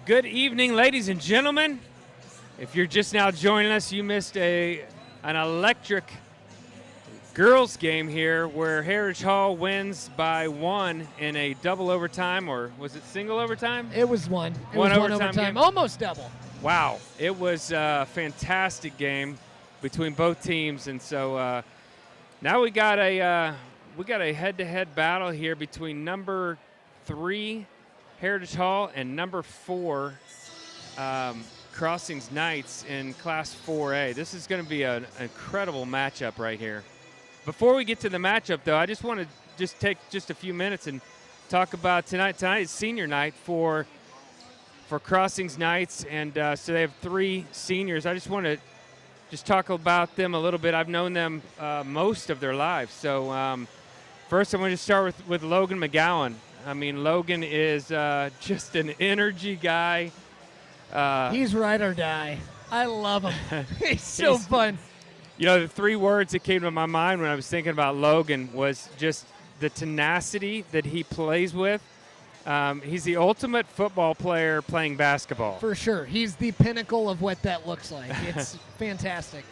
Good evening, ladies and gentlemen. If you're just now joining us, you missed an electric girls game here where Heritage Hall wins by 1 in a double overtime, or was it single overtime? It was one. It One was one overtime overtime. game? Almost double. Wow, it was a fantastic game between both teams, and so now we got a head-to-head battle here between number 3 Heritage Hall and number 4 Crossings Knights in Class 4A. This is going to be an incredible matchup right here. Before we get to the matchup, though, I just want to take a few minutes and talk about tonight. Tonight is senior night for Crossings Knights, and so they have 3 seniors. I just want to talk about them a little bit. I've known them most of their lives. So first I want to start with Logan McGowan. I mean, Logan is just an energy guy. He's ride or die. I love him. He's so fun. You know, the 3 words that came to my mind when I was thinking about Logan was just the tenacity that he plays with. He's the ultimate football player playing basketball. For sure. He's the pinnacle of what that looks like. It's fantastic.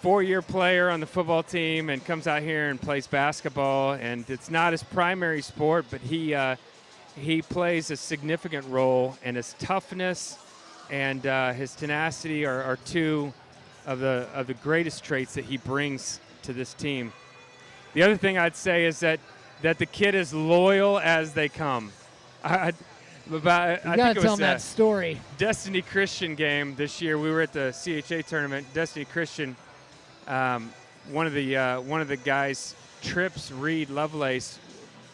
4-year player on the football team and comes out here and plays basketball, and it's not his primary sport, but he plays a significant role, and his toughness and his tenacity are 2 of the greatest traits that he brings to this team. The other thing I'd say is that the kid is loyal as they come. I You gotta tell him that story. Destiny Christian game this year. We were at the CHA tournament. Destiny Christian, one of the guys trips Reed Lovelace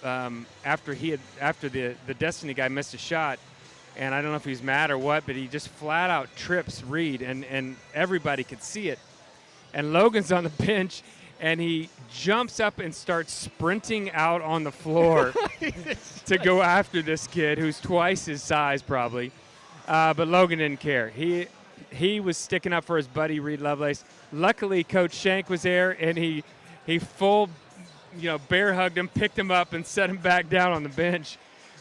after the Destiny guy missed a shot, and I don't know if he's mad or what, but he just flat out trips Reed, and everybody could see it. And Logan's on the bench, and he jumps up and starts sprinting out on the floor to go after this kid who's twice his size probably. But Logan didn't care. He was sticking up for his buddy Reed Lovelace. Luckily, Coach Shank was there, and he full, bear hugged him, picked him up, and set him back down on the bench.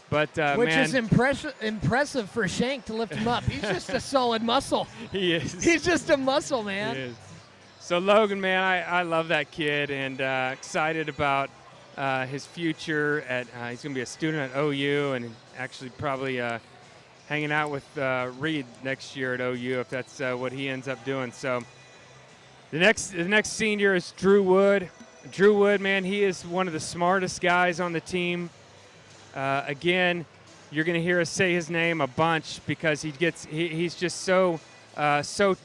But Which is impressive for Shank to lift him up. He's just a solid muscle. He is. He's just a muscle, man. He is. So Logan, man, I love that kid, and excited about his future. He's going to be a student at OU, and actually probably hanging out with Reed next year at OU if that's what he ends up doing. So the next senior is Drew Wood. Drew Wood, man, he is one of the smartest guys on the team. Again, you're going to hear us say his name a bunch because he's just so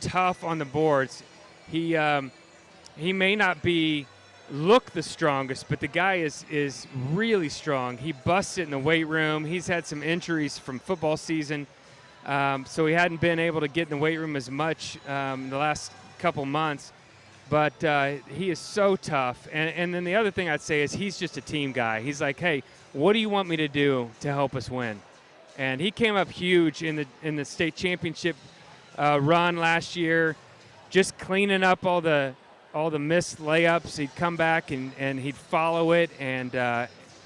tough on the boards. He may not look the strongest, but the guy is really strong. He busts it in the weight room. He's had some injuries from football season, so he hadn't been able to get in the weight room as much the last couple months. But he is so tough. And then the other thing I'd say is he's just a team guy. He's like, hey, what do you want me to do to help us win? And he came up huge in the state championship run last year, just cleaning up all the missed layups. He'd come back and he'd follow it and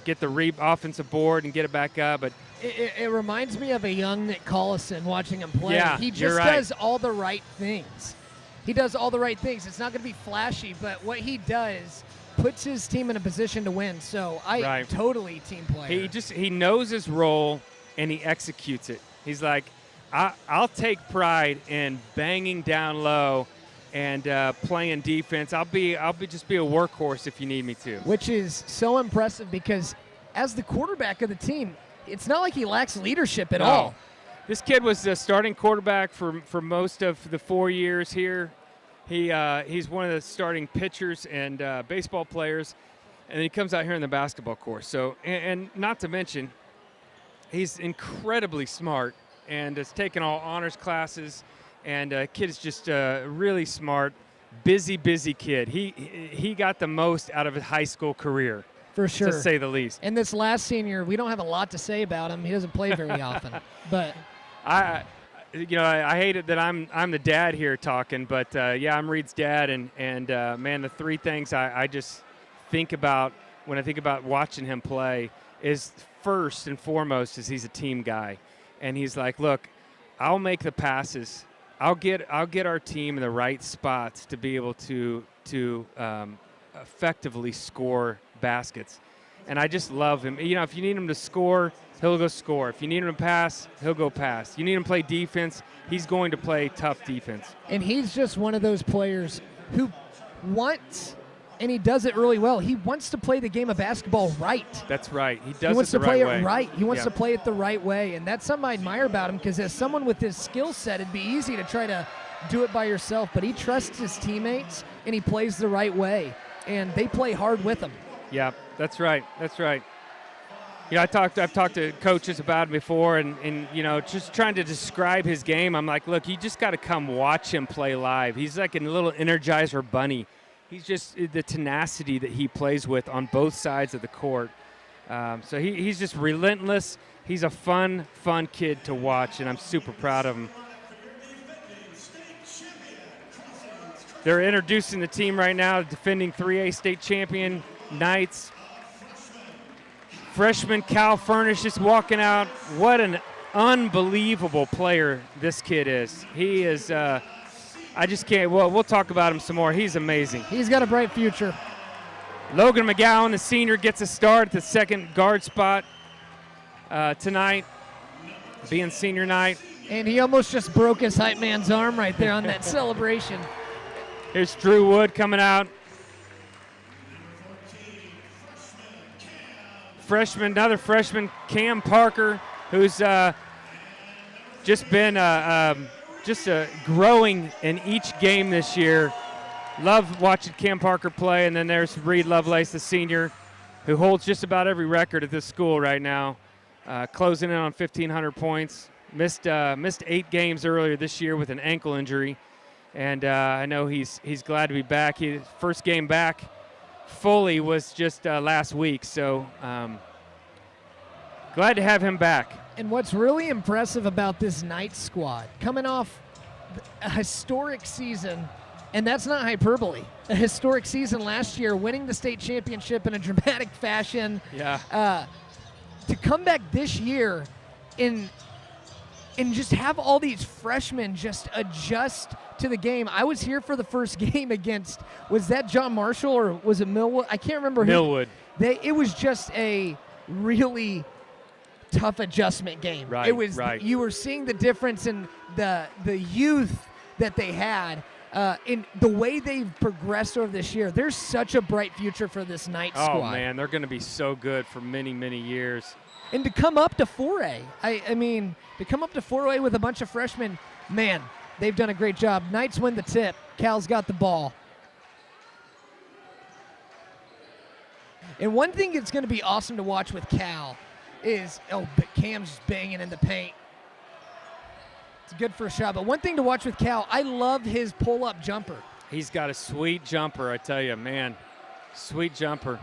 get the offensive board and get it back up. But it reminds me of a young Nick Collison watching him play. Yeah, he you're just right. does all the right things. He does all the right things. It's not going to be flashy, but what he does puts his team in a position to win. So totally team player. He knows his role and he executes it. He's like, I'll take pride in banging down low and playing defense. I'll just be a workhorse if you need me to. Which is so impressive because as the quarterback of the team, it's not like he lacks leadership at all. This kid was the starting quarterback for most of the 4 years here. He's one of the starting pitchers and baseball players, and he comes out here in the basketball course. So, and not to mention, he's incredibly smart and has taken all honors classes. And kid is just a really smart, busy kid. He got the most out of his high school career. For sure. To say the least. And this last senior, we don't have a lot to say about him. He doesn't play very often. But I hate it that I'm the dad here talking, but I'm Reed's dad, and man, the 3 things I just think about when I think about watching him play is first and foremost is he's a team guy, and he's like, look, I'll make the passes. I'll get our team in the right spots to be able to effectively score baskets. And I just love him. You know, if you need him to score, he'll go score. If you need him to pass, he'll go pass. You need him to play defense, he's going to play tough defense. And he's just one of those players who wants, and he does it really well, he wants to play the game of basketball right. That's right. He wants to play it right. He wants to play it the right way. And that's something I admire about him, because as someone with his skill set, it'd be easy to try to do it by yourself. But he trusts his teammates, and he plays the right way. And they play hard with him. Yeah, that's right. That's right. You know, I've talked to coaches about it before, and you know, just trying to describe his game. I'm like, look, you just got to come watch him play live. He's like a little Energizer bunny. He's just the tenacity that he plays with on both sides of the court. So he's just relentless. He's a fun kid to watch, and I'm super proud of him. They're introducing the team right now, defending 3A state champion Knights. Freshman Cal Furnish is walking out. What an unbelievable player this kid is. He is, I just can't, well, we'll talk about him some more. He's amazing. He's got a bright future. Logan McGowan, the senior, gets a start at the second guard spot tonight, being senior night. And he almost just broke his hype man's arm right there on that celebration. Here's Drew Wood coming out. Another freshman, Cam Parker, who's just been growing in each game this year. Love watching Cam Parker play. And then there's Reed Lovelace, the senior, who holds just about every record at this school right now, closing in on 1,500 points. Missed 8 games earlier this year with an ankle injury. And I know he's glad to be back. His first game back fully was just last week, so glad to have him back. And what's really impressive about this Knights squad, coming off a historic season, and that's not hyperbole, a historic season last year, winning the state championship in a dramatic fashion. Yeah. To come back this year and just have all these freshmen just adjust to the game. I was here for the first game against, was that John Marshall or was it Millwood? I can't remember. Millwood. It was just a really tough adjustment game. Right, it was. right. You were seeing the difference in the youth that they had, in the way they've progressed over this year. There's such a bright future for this Knights squad. Oh man, they're going to be so good for many, many years. And to come up to 4A, I mean, to come up to 4A with a bunch of freshmen, man, they've done a great job. Knights win the tip. Cal's got the ball. And one thing that's going to be awesome to watch with Cal is, but Cam's just banging in the paint. It's good for a shot. But one thing to watch with Cal, I love his pull-up jumper. He's got a sweet jumper, I tell you, man. Sweet jumper.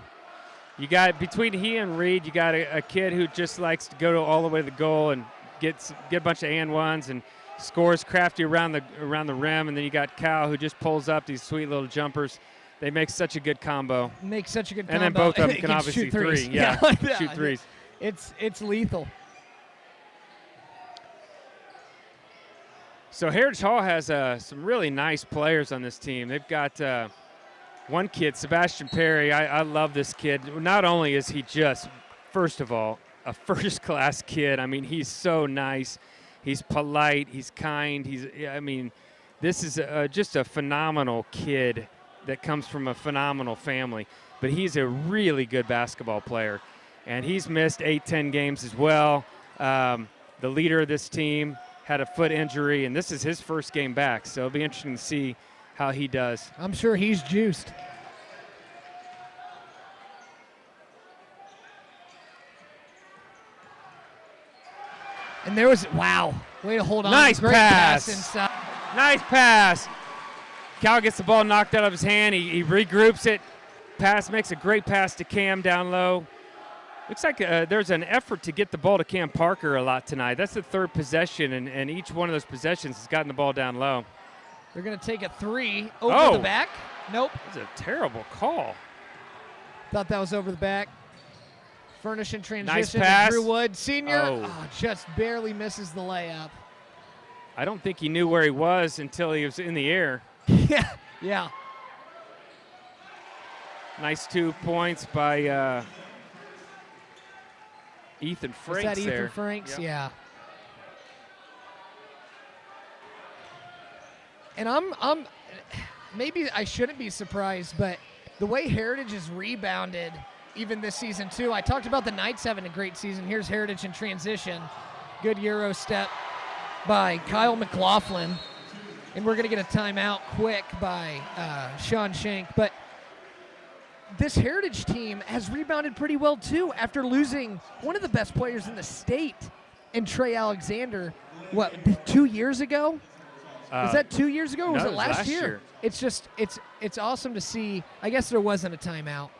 You got, between he and Reed, you got a kid who just likes to go all the way to the goal and get a bunch of and ones and scores crafty around the rim. And then you got Cal, who just pulls up these sweet little jumpers. They make such a good combo. Make such a good combo. And then both of them can obviously shoot threes. three. Yeah, shoot threes. It's lethal. So Heritage Hall has some really nice players on this team. They've got one kid, Sebastian Perry. I love this kid. Not only is he just, first of all, a first-class kid. I mean, he's so nice. He's polite. He's kind. This is just a phenomenal kid that comes from a phenomenal family. But he's a really good basketball player. And he's missed 8-10 games as well. The leader of this team had a foot injury, and this is his first game back. So it'll be interesting to see how he does. I'm sure he's juiced. And there was, wow, way to hold on. Nice Great pass. inside. Nice pass. Cal gets the ball knocked out of his hand. He regroups it. Makes a great pass to Cam down low. Looks like there's an effort to get the ball to Cam Parker a lot tonight. That's the third possession, and each one of those possessions has gotten the ball down low. They're going to take a three over the back. Nope. That's a terrible call. Thought that was over the back. Furnish in transition. Nice pass. Drew Wood, senior. Oh. Just barely misses the layup. I don't think he knew where he was until he was in the air. Yeah, yeah. Nice 2 points by Ethan Franks Was that there. Ethan Franks? Yep. Yeah. And I'm maybe I shouldn't be surprised, but the way Heritage has rebounded even this season too. I talked about the Knights having a great season. Here's Heritage in transition. Good Euro step by Kyle McLaughlin. And we're going to get a timeout quick by Sean Shank. But this Heritage team has rebounded pretty well too after losing one of the best players in the state in Trey Alexander, 2 years ago? Was that 2 years ago or was no, it it was last last year? year. It's just it's awesome to see. I guess there wasn't a timeout.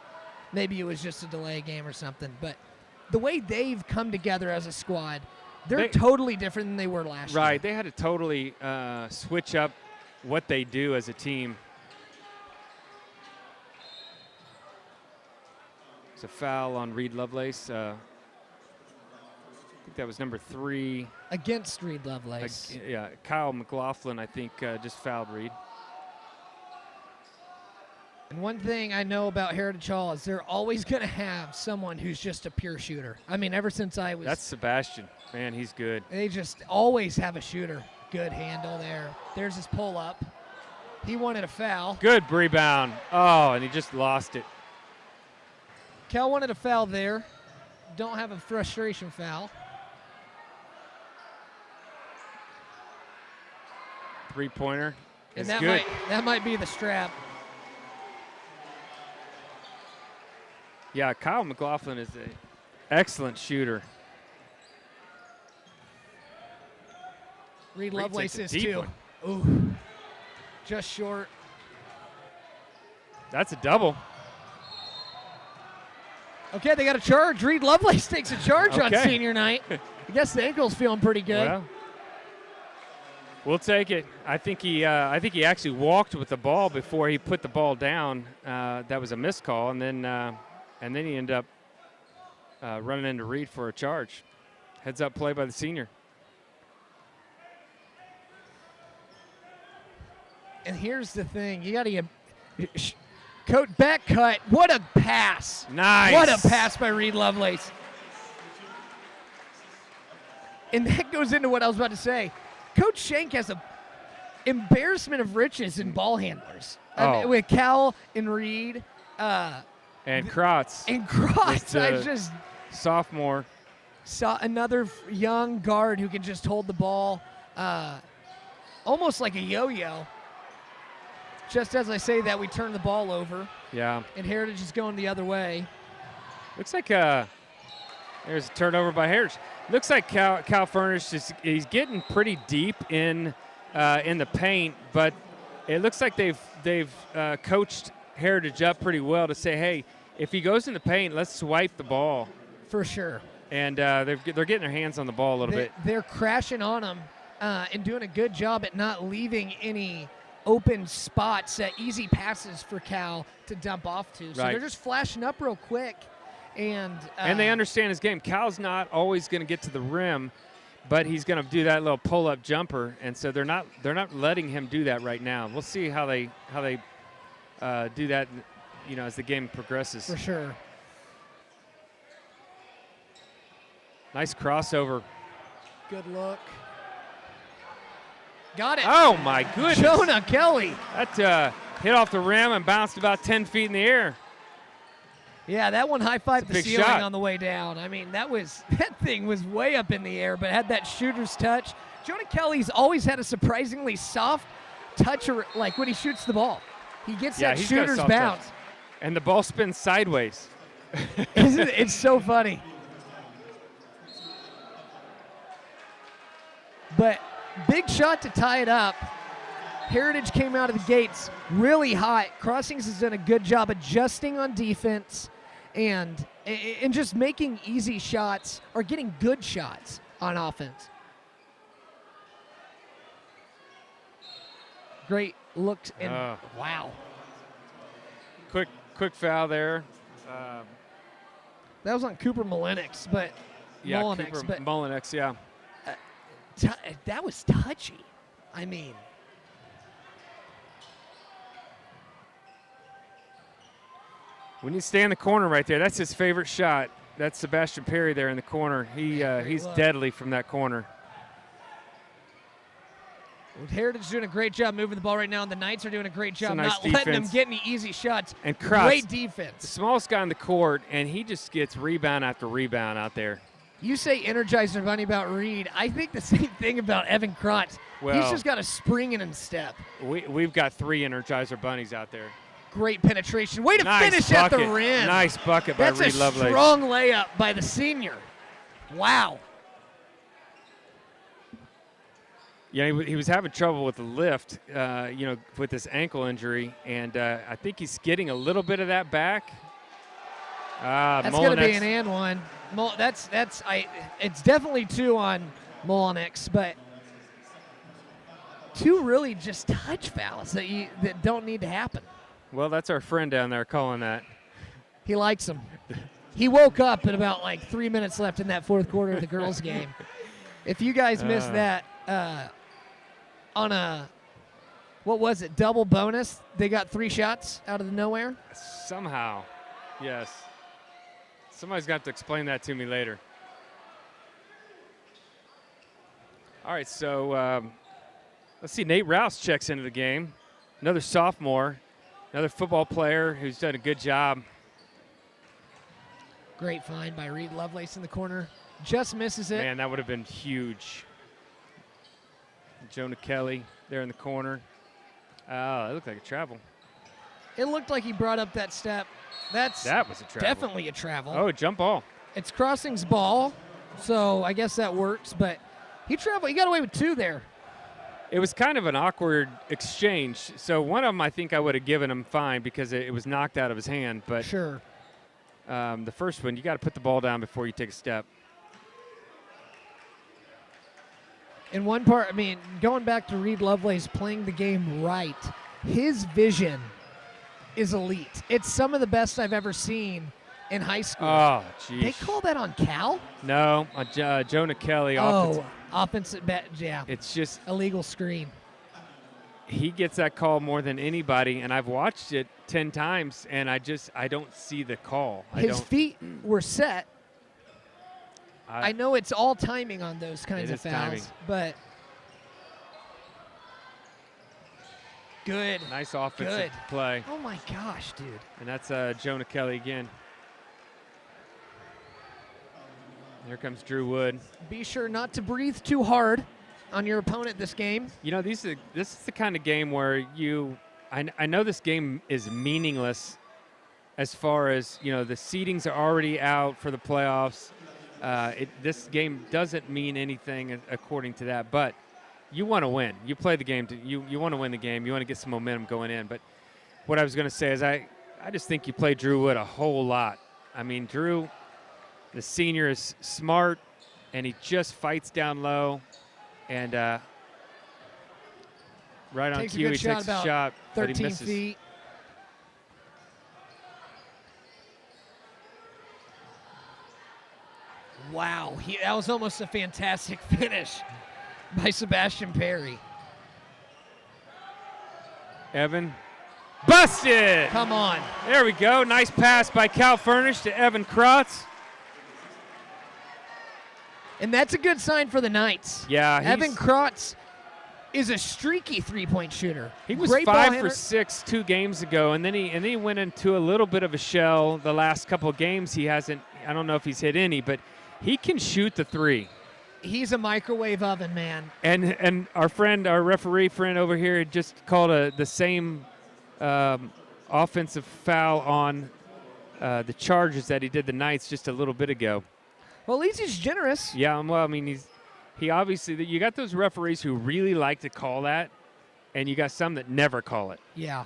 Maybe it was just a delay game or something. But the way they've come together as a squad, they're totally different than they were last year. Right. They had to totally switch up what they do as a team. It's a foul on Reed Lovelace. I think that was number 3. Against Reed Lovelace. Yeah, Kyle McLaughlin, I think, just fouled Reed. And one thing I know about Heritage Hall is they're always going to have someone who's just a pure shooter. I mean, ever since I was... That's Sebastian. Man, he's good. They just always have a shooter. Good handle there. There's his pull-up. He wanted a foul. Good rebound. Oh, and he just lost it. Cal wanted a foul there. Don't have a frustration foul. Three-pointer is And good. that might be the strap. Yeah, Kyle McLaughlin is an excellent shooter. Reed Reed Lovelace takes is a deep too. one. Ooh. Just short. That's a double. Okay, they got a charge. Reed Lovelace takes a charge on Okay. senior night. I guess the ankle's feeling pretty good. Well, we'll take it. I think he actually walked with the ball before he put the ball down. That was a missed call, and then he ended up running into Reed for a charge. Heads up play by the senior. And here's the thing. You got to get coat back cut. What a pass. Nice. What a pass by Reed Lovelace. And that goes into what I was about to say. Coach Shank has a embarrassment of riches in ball handlers. I mean, with Cal and Reed And Kratz. and Cross. I the- just Sophomore. saw another young guard who can just hold the ball almost like a yo-yo. Just as I say that, we turn the ball over, Yeah. and Heritage is going the other way. Looks like there's a turnover by Heritage. Looks like Cal Furnish he's getting pretty deep in the paint, but it looks like they've coached Heritage up pretty well to say, hey, if he goes in the paint, let's swipe the ball. For sure. And they're getting their hands on the ball a little bit. They're crashing on them and doing a good job at not leaving any open spots, easy passes for Cal to dump off to. So Right. they're just flashing up real quick. And they understand his game. Cal's not always going to get to the rim, but he's going to do that little pull-up jumper, and so they're not letting him do that right now. We'll see how they do that, as the game progresses. For sure. Nice crossover. Good look. Got it. Oh my goodness! Jonah Kelly. That hit off the rim and bounced about 10 feet in the air. Yeah, that one high-fived It's a the big ceiling shot. on the way down. I mean, that thing was way up in the air, but had that shooter's touch. Jonah Kelly's always had a surprisingly soft touch, like when he shoots the ball. He gets that he's got a shooter's soft bounce. touch. And the ball spins sideways. Isn't it? It's so funny. But big shot to tie it up. Heritage came out of the gates really hot. Crossings has done a good job adjusting on defense and just making easy shots or getting good shots on offense. Great looked and wow. Quick foul there. That was on Cooper Mullenix, but Yeah, Mullenix, Cooper but Mullenix, yeah. that was touchy. I mean, we need to stay in the corner right there. That's his favorite shot. That's Sebastian Perry there in the corner. He's look. deadly from that corner. Heritage doing a great job moving the ball right now, and the Knights are doing a great job nice not letting them defense. get any easy shots. And Krotz, Great the defense. smallest guy on the court, and he just gets rebound after rebound out there. You say Energizer Bunny about Reed. I think the same thing about Evan Krotz. He's Well- just got a spring in his step. We've got 3 Energizer Bunnies out there. Great penetration. Way to Nice finish bucket. at the rim. Nice bucket by That's Reed a Lovelace. strong layup by the senior. Wow. Yeah, he was having trouble with the lift, with this ankle injury, and I think he's getting a little bit of that back. That's going to be an and one. It's definitely 2 on Molinix, but 2 really just touch fouls that don't need to happen. Well, that's our friend down there calling that. He likes them. He woke up at about 3 minutes left in that fourth quarter of the girls' game. If you guys missed that, on a, what was it, double bonus, they got 3 shots out of the nowhere. Somehow, yes. Somebody's got to explain that to me later. All right, so let's see. Nate Rouse checks into the game. Another sophomore, another football player who's done a good job. Great find by Reed Lovelace in the corner. Just misses it. Man, that would have been huge. Jonah Kelly there in the corner. Oh, it looked like a travel. It looked like he brought up that step. That was a travel. Definitely a travel. Oh, jump ball. It's Crossing's ball, so I guess that works. But he traveled. He got away with 2 there. It was kind of an awkward exchange. So one of them I think I would have given him fine because it was knocked out of his hand. But Sure. the first one, you got to put the ball down before you take a step. In one part, going back to Reed Lovelace playing the game right, his vision is elite. It's some of the best I've ever seen in high school. Oh, They geez. call that on Cal? No, Jonah Kelly. Offensive bet, yeah. It's just Illegal screen. he gets that call more than anybody, and I've watched it 10 times, and I don't see the call. His feet were set. I I know it's all timing on those kinds It of is fouls, timing. but good. Nice offensive Good. play, Oh my gosh, dude. and that's Jonah Kelly again. Here comes Drew Wood. Be sure not to breathe too hard on your opponent this game. You know, this is the kind of game where I know this game is meaningless as far as, the seedings are already out for the playoffs. This game doesn't mean anything according to that, but you want to win. You play the game. You want to win the game. You want to get some momentum going in. But what I was going to say is I just think you play Drew Wood a whole lot. I mean, Drew, the senior, is smart, and he just fights down low. And right on Takes a cue, good he shot takes a about shot, but he 13 misses. feet. Wow, that was almost a fantastic finish by Sebastian Perry. Evan, busted! Come on. There we go. Nice pass by Cal Furnish to Evan Krotz. And that's a good sign for the Knights. Yeah, Evan Krotz is a streaky three-point shooter. he was Great ball 5 for handler. 6 2 games ago, and then he went into a little bit of a shell the last couple of games. He hasn't. I don't know if he's hit any, but he can shoot the 3. He's a microwave oven, man. And our referee friend over here just called the same offensive foul on the Chargers that he did the Knights just a little bit ago. Well, at least he's generous. Yeah, well, I mean, he obviously, you got those referees who really like to call that, and you got some that never call it. Yeah.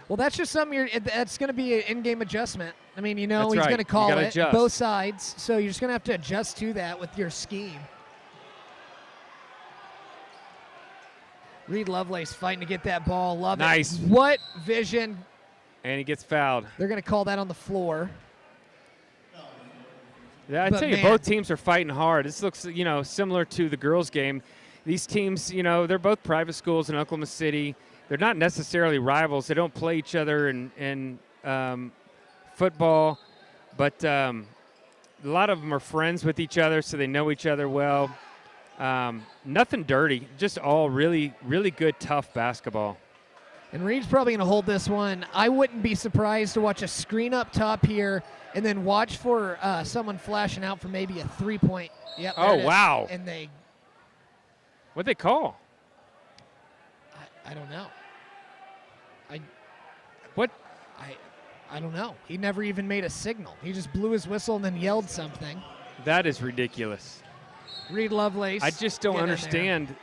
Well, that's just something that's going to be an in-game adjustment. I mean, That's he's right. going to You call gotta it adjust. both sides, so you're just going to have to adjust to that with your scheme. Reed Lovelace fighting to get that ball. Love Nice. it. What vision. And he gets fouled. They're going to call that on the floor. Yeah, I But tell you, man. both teams are fighting hard. This looks, similar to the girls' game. These teams, they're both private schools in Oklahoma City. They're not necessarily rivals. They don't play each other in football, but a lot of them are friends with each other, so they know each other well. Nothing dirty, just all really, really good, tough basketball. And Reed's probably going to hold this one. I wouldn't be surprised to watch a screen up top here and then watch for someone flashing out for maybe a 3-point. Yep, there Oh, it is. wow. And they, What'd they call? I don't know. What? I don't know. He never even made a signal. He just blew his whistle and then yelled something. That is ridiculous. Reed Lovelace. I just don't get in there. understand.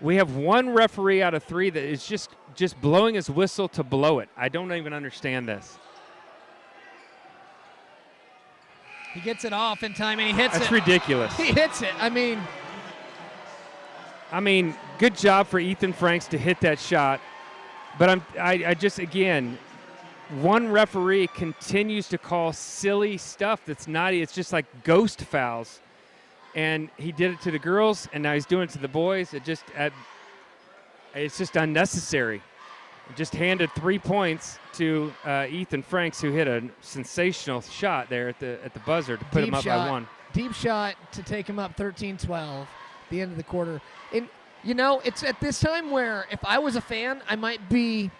We have one referee out of three that is just blowing his whistle to blow it. I don't even understand this. He gets it off in time and he hits That's it. ridiculous. He hits it. I mean, Good job for Ethan Franks to hit that shot. But I just, again, one referee continues to call silly stuff that's not, it's just like ghost fouls. And he did it to the girls, and now he's doing it to the boys. It's just unnecessary. Just handed 3 points to Ethan Franks, who hit a sensational shot there at the buzzer to put him up by one. Deep shot to take him up 13-12, the end of the quarter. And, it's at this time where if I was a fan, I might be,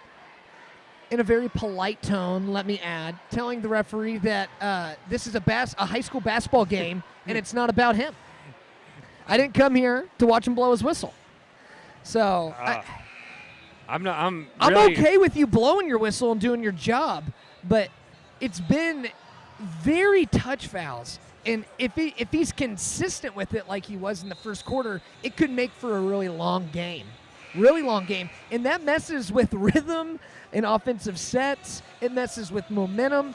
in a very polite tone, let me add, telling the referee that this is a high school basketball game and it's not about him. I didn't come here to watch him blow his whistle. So I'm I'm okay with you blowing your whistle and doing your job, but it's been very touch fouls. And if he's consistent with it like he was in the first quarter, it could make for a really long game. Really long game. And that messes with rhythm and offensive sets. It messes with momentum.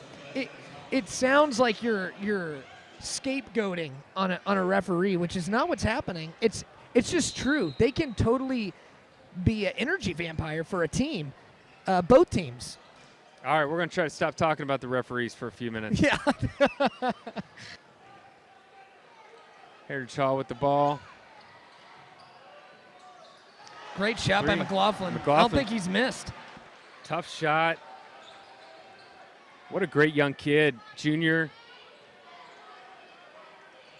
It sounds like you're scapegoating on a referee, which is not what's happening. It's just true. They can totally be an energy vampire for a team, both teams. All right, we're going to try to stop talking about the referees for a few minutes. Yeah. Heritage Hall with the ball. Great shot by Three. McLaughlin. I don't McLaughlin. think he's missed. Tough shot. What a great young kid. Junior.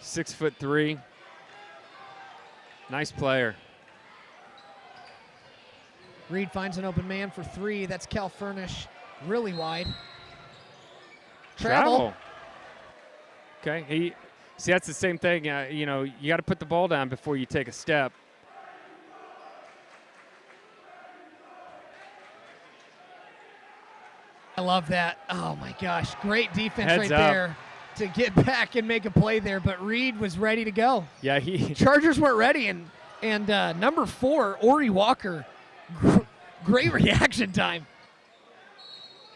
6'3". Nice player. Reed finds an open man for three. That's Cal Furnish, really wide. Travel. Okay. See, that's the same thing. You got to put the ball down before you take a step. I love that. Oh, my gosh. Great defense Heads right up. there to get back and make a play there. But Reed was ready to go. Yeah, he. Chargers weren't ready. And number 4, Ori Walker, great reaction time.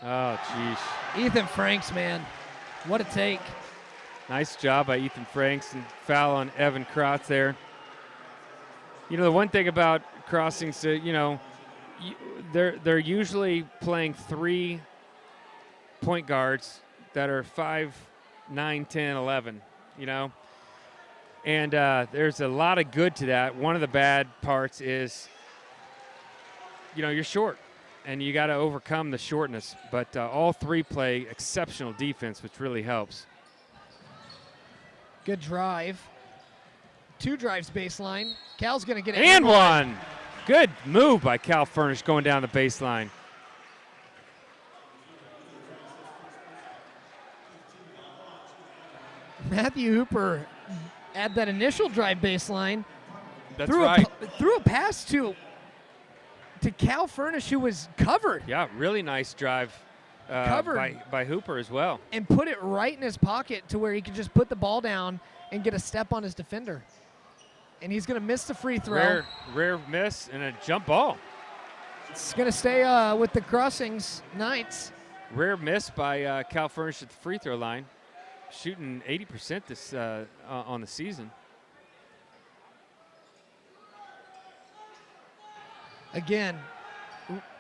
Oh, jeez. Ethan Franks, man. What a take. Nice job by Ethan Franks, and foul on Evan Krotz there. The one thing about crossings, they're usually playing 3 point guards that are 5, 9, 10, 11, And there's a lot of good to that. One of the bad parts is, you're short, and you got to overcome the shortness. But all 3 play exceptional defense, which really helps. Good drive. 2 drives baseline. Cal's going to get it. And one. Good move by Cal Furnish going down the baseline. Matthew Hooper at that initial drive baseline. That's threw right. Threw a pass to Cal Furnish, who was covered. Yeah, really nice drive Covered. by Hooper as well. And put it right in his pocket to where he could just put the ball down and get a step on his defender. And he's going to miss the free throw. Rare miss and a jump ball. It's going to stay with the Crossings Knights. Rare miss by Cal Furnish at the free throw line. Shooting 80% this on the season. Again.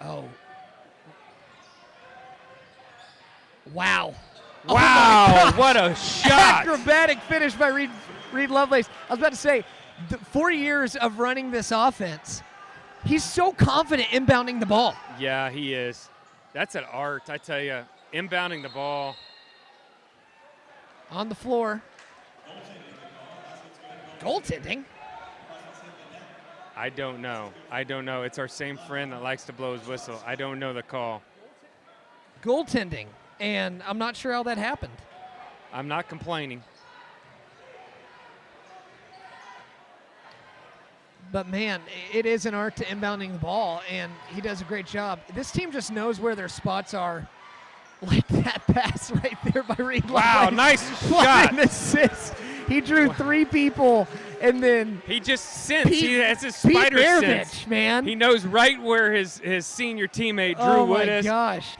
Oh. Wow. Wow, what a shot. Acrobatic finish by Reed Lovelace. I was about to say, 4 years of running this offense, he's so confident inbounding the ball. Yeah, he is. That's an art, I tell you. Inbounding the ball. On the floor. Goaltending? I don't know. It's our same friend that likes to blow his whistle. I don't know the call. Goaltending. And I'm not sure how that happened. I'm not complaining. But, man, it is an art to inbounding the ball, and he does a great job. This team just knows where their spots are. Like that pass right there by Reed Lovelace. Wow, nice What shot. an assist. He drew 3 people, and then He just sensed. He has his Pete spider Maravich, sense. man. He knows right where his senior teammate Drew Oh, Wood my is. gosh.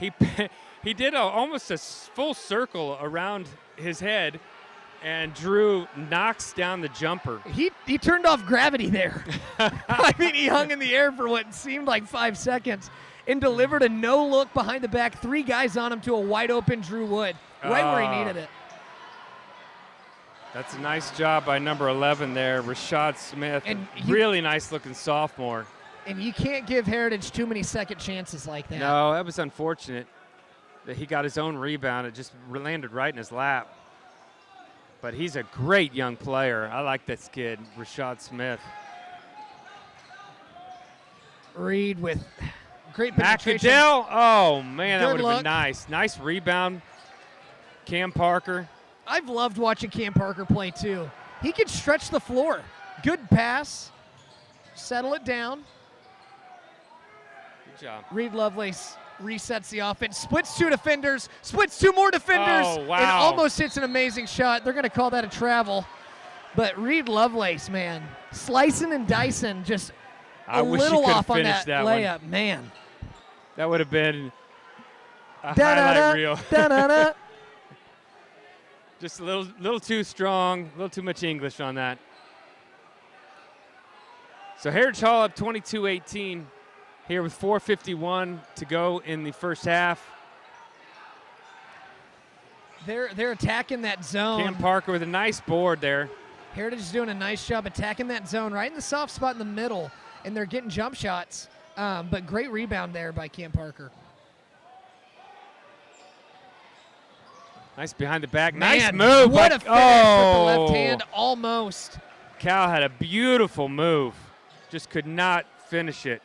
He did almost a full circle around his head, and Drew knocks down the jumper. He turned off gravity there. I mean, he hung in the air for what seemed like 5 seconds and delivered a no-look behind the back, 3 guys on him to a wide-open Drew Wood, right where he needed it. That's a nice job by number 11 there, Rashad Smith. And really nice-looking sophomore. And you can't give Heritage too many second chances like that. No, that was unfortunate that he got his own rebound. It just landed right in his lap. But he's a great young player. I like this kid, Rashad Smith. Reed with great penetration. McAdell, oh, man, that Good would have look. been nice. Nice rebound. Cam Parker. I've loved watching Cam Parker play, too. He can stretch the floor. Good pass. Settle it down. Good job. Reed Lovelace resets the offense. Splits 2 defenders. Splits 2 more defenders. Oh, wow. And almost hits an amazing shot. They're going to call that a travel. But Reed Lovelace, man, slicing and dicing, just I a wish he little could have off on finished that one. layup. Man. That would have been a Da-da-da, highlight reel. da-da-da. Just a little too strong, a little too much English on that. So Heritage Hall up 22-18 here with 4:51 to go in the first half. They're attacking that zone. Cam Parker with a nice board there. Heritage is doing a nice job attacking that zone right in the soft spot in the middle, and they're getting jump shots. But great rebound there by Cam Parker. Nice behind the back. Man, nice move. What by- a finish with the oh, left hand, almost. Cal had a beautiful move. Just could not finish it.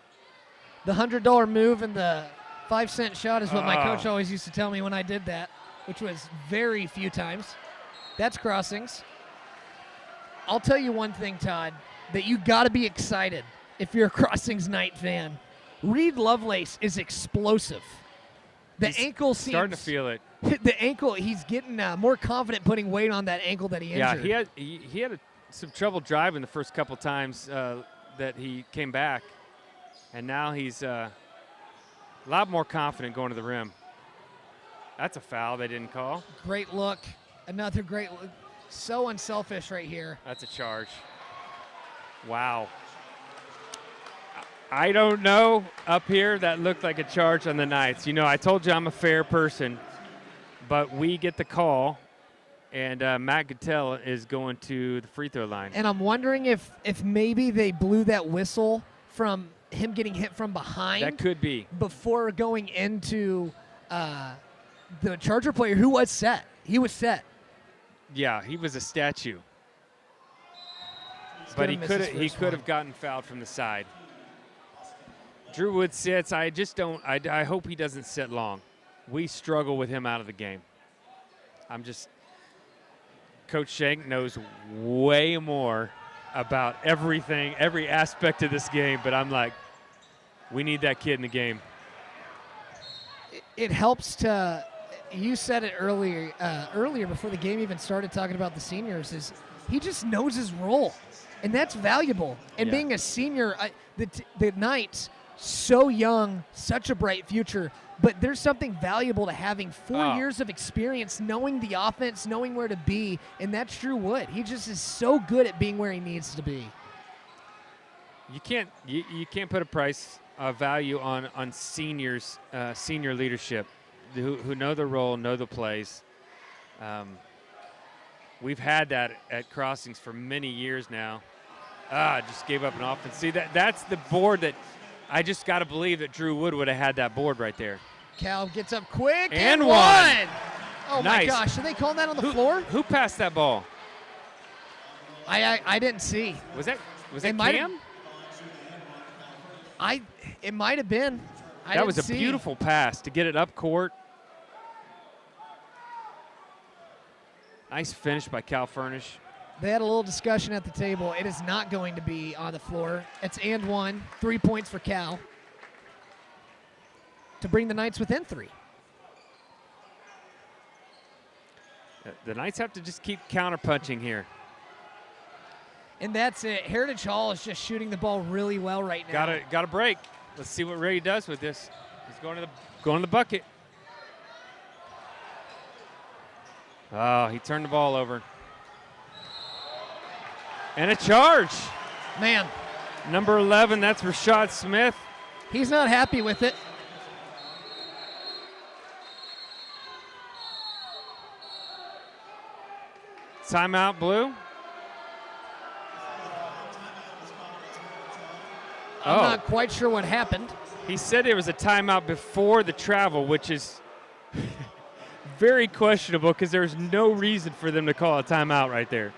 The $100 move and the 5-cent shot is what my Oh. coach always used to tell me when I did that, which was very few times. That's crossings. I'll tell you one thing, Todd, that you got to be excited if you're a Crossings Night fan. Reed Lovelace is explosive. The He's ankle seems starting to feel it. the ankle. He's getting more confident putting weight on that ankle that he injured. Yeah, he had some trouble driving the first couple times that he came back, and now he's a lot more confident going to the rim. That's a foul they didn't call. Great look. Another great look. So unselfish right here. That's a charge. Wow. I don't know. Up here, that looked like a charge on the Knights. You know, I told you I'm a fair person, but we get the call, and Matt Gattell is going to the free throw line. And I'm wondering if maybe they blew that whistle from him getting hit from behind That could be. before going into the Charger player who was set. He was set. Yeah, he was a statue. He's But gonna he miss could his have he first could one. have gotten fouled from the side. Drew Wood sits. I just don't. I hope he doesn't sit long. We struggle with him out of the game. Coach Shank knows way more about everything, every aspect of this game. But I'm like, we need that kid in the game. It helps to. You said it earlier before the game even started, talking about the seniors. Is he just knows his role, and that's valuable. And Yeah. being a senior, the Knights, so young, such a bright future. But there's something valuable to having 4 years of experience, knowing the offense, knowing where to be, and that's Drew Wood. He just is so good at being where he needs to be. You can't put a price value on seniors, senior leadership, who know the role, know the plays. We've had that at Crossings for many years now. Just gave up an offense. See, that's the board that I just got to believe that Drew Wood would have had that board right there. Cal gets up quick And one. one. Oh, Nice. my gosh. Are they calling that on the floor? Who passed that ball? I didn't see. Was that It might have- Cam? It might have been. That was a beautiful pass to get it up court. Nice finish by Cal Furnish. They had a little discussion at the table. It is not going to be on the floor. It's and one. 3 points for Cal to bring the Knights within 3. The Knights have to just keep counterpunching here. And that's it. Heritage Hall is just shooting the ball really well right now. Got to break. Let's see what Ray does with this. He's going to the bucket. Oh, he turned the ball over. And a charge. Man, Number 11, that's Rashad Smith. he's not happy with it. Timeout, Blue. I'm not quite sure what happened. He said it was a timeout before the travel, which is very questionable because there's no reason for them to call a timeout right there.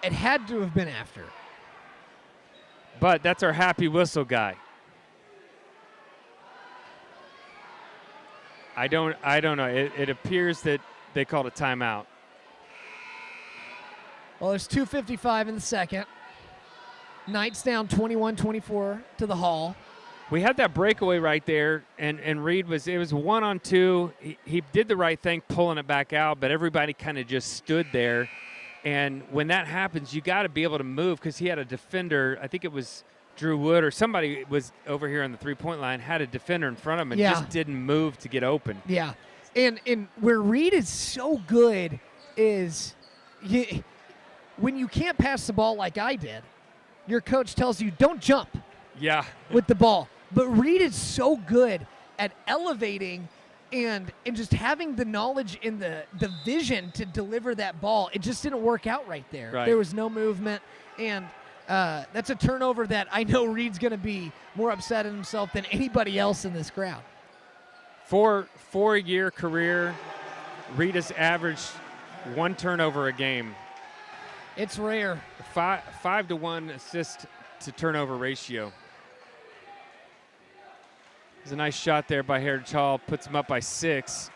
It had to have been after. But that's our happy whistle guy. I don't know. It appears that they called a timeout. Well, there's 2:55 in the second. Knights down 21-24 to the Hall. We had that breakaway right there, and Reed was 1-on-2. He did the right thing, pulling it back out, but everybody kind of just stood there. And when that happens, you got to be able to move because he had a defender. I think it was Drew Wood or somebody was over here on the three-point line, had a defender in front of him and just didn't move to get open. Yeah, and where Reed is so good is when you can't pass the ball like I did, your coach tells you don't jump Yeah. with the ball. But Reed is so good at elevating and just having the knowledge and the vision to deliver that ball. It just didn't work out right there. Right. There was no movement, and that's a turnover that I know Reed's going to be more upset at himself than anybody else in this crowd. Four-year career, Reed has averaged 1 turnover a game. It's rare. 5-to-1 assist to turnover ratio. There's a nice shot there by Heritage Hall, puts him up by 6.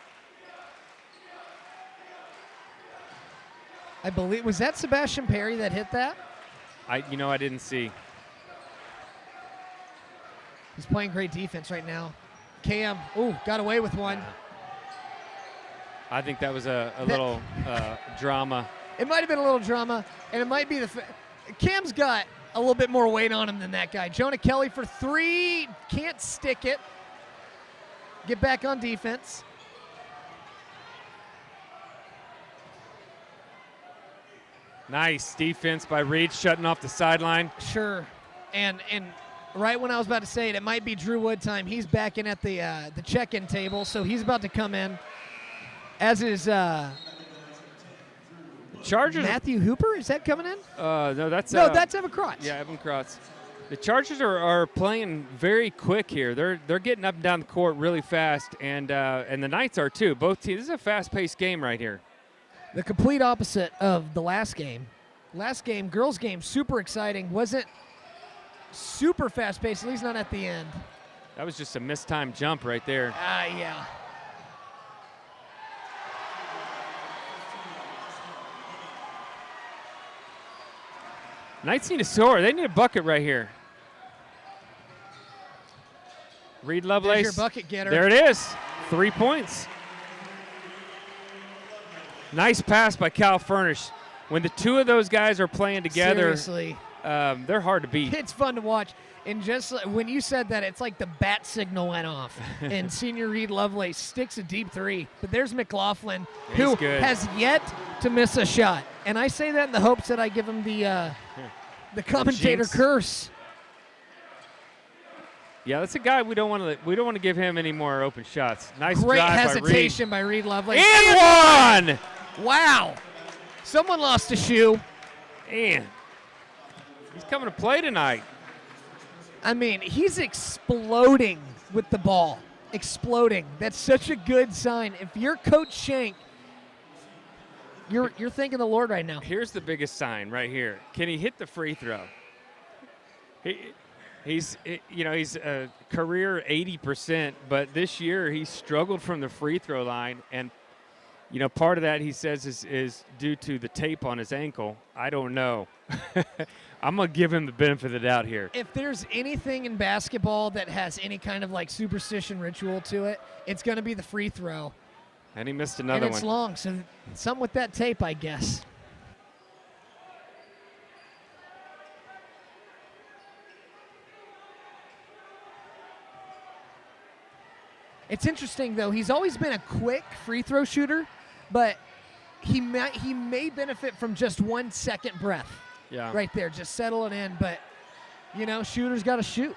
I believe, was that Sebastian Perry that hit that? I didn't see. He's playing great defense right now. Cam, got away with one. I think that was a little drama. It might have been a little drama, and it might be Cam's got a little bit more weight on him than that guy. Jonah Kelly for 3, can't stick it. Get back on defense. Nice defense by Reed, shutting off the sideline. Sure, and right when I was about to say it, it might be Drew Wood time. He's back in at the check-in table, so he's about to come in. As is Chargers. Matthew Hooper, is that coming in? No, that's Evan Krotz. Yeah, Evan Krotz. The Chargers are playing very quick here. They're getting up and down the court really fast, and the Knights are too. Both teams. This is a fast-paced game right here. The complete opposite of the last game. Last game, girls' game, super exciting. Wasn't super fast-paced, at least not at the end. That was just a mistimed jump right there. Yeah. Knights need to score. They need a bucket right here. Reed Lovelace. There's your bucket getter. There it is. 3 points. Nice pass by Cal Furnish. When the two of those guys are playing together, Seriously. they're hard to beat. It's fun to watch. And just when you said that, it's like the bat signal went off. And senior Reed Lovelace sticks a deep 3. But there's McLaughlin, who good. has yet to miss a shot. And I say that in the hopes that I give him the commentator jinx. curse. Yeah, that's a guy we don't want to give him any more open shots. Nice Great drive hesitation by Reed Lovelace. And one! Wow. Someone lost a shoe. Man, he's coming to play tonight. I mean, he's exploding with the ball. Exploding. That's such a good sign. If you're Coach Shank, you're thanking the Lord right now. Here's the biggest sign right here. Can he hit the free throw? He's a career 80%, but this year he struggled from the free throw line, and part of that he says is due to the tape on his ankle. I don't know. I'm gonna give him the benefit of the doubt here. If there's anything in basketball that has any kind of like superstition ritual to it, it's gonna be the free throw. And he missed another one. And it's long, so something with that tape, I guess. It's interesting, though. He's always been a quick free throw shooter, but he may benefit from just 1 second breath. Yeah. Right there. Just settle it in. But, shooters got to shoot.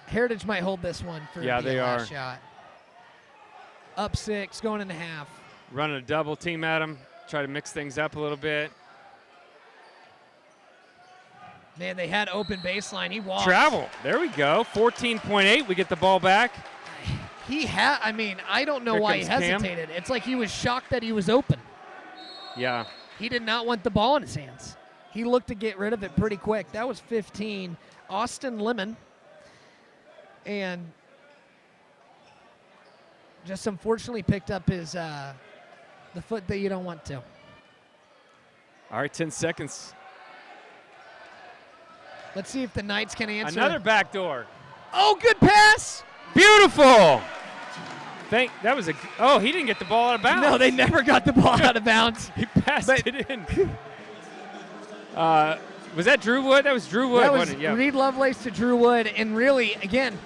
Heritage might hold this one for the last shot. Up 6, going into half. Running a double team at him. Try to mix things up a little bit. Man, they had open baseline. He walked. Travel. There we go. 14.8. We get the ball back. I don't know why he hesitated. It's like he was shocked that he was open. Yeah. He did not want the ball in his hands. He looked to get rid of it pretty quick. That was 15. Austin Lemon. And just unfortunately picked up his the foot that you don't want to. All right, 10 seconds. Let's see if the Knights can answer. Another backdoor. Oh, good pass. Beautiful. He didn't get the ball out of bounds. No, they never got the ball out of bounds. He passed it in. Was that Drew Wood? That was Drew Wood. That was wasn't it? Yeah. Reed Lovelace to Drew Wood. And really, again,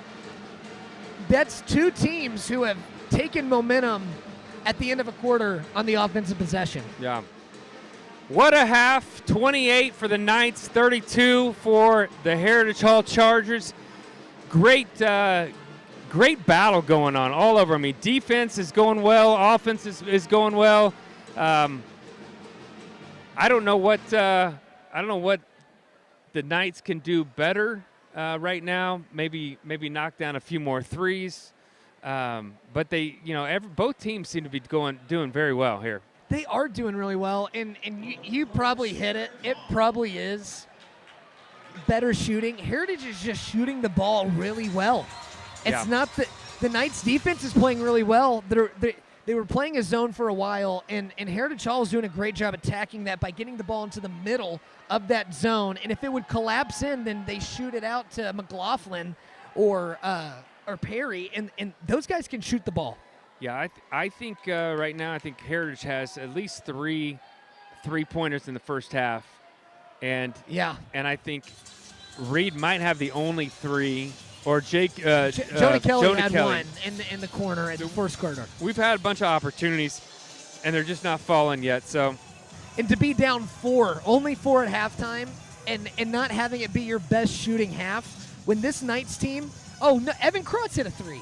that's two teams who have taken momentum at the end of a quarter on the offensive possession. Yeah. What a half. 28 for the Knights, 32 for the Heritage Hall Chargers. Great battle going on all over. I mean, defense is going well. Offense is going well. I don't know what the Knights can do better right now. Maybe knock down a few more threes. But both teams seem to be doing very well here. They are doing really well, and you probably hit it. It probably is better shooting. Heritage is just shooting the ball really well. It's not that the Knights' defense is playing really well. They were playing a zone for a while, and Heritage Hall is doing a great job attacking that by getting the ball into the middle of that zone. And if it would collapse in, then they shoot it out to McLaughlin or Perry, and those guys can shoot the ball. Yeah, I think right now Heritage has at least three pointers in the first half, and I think Reed might have the only three, or Jonah Kelly had Kelly. one in the corner at the first quarter. We've had a bunch of opportunities, and they're just not falling yet. So, and to be down only four at halftime, and not having it be your best shooting half when this Knights team. Oh no, Evan Krotz hit a three.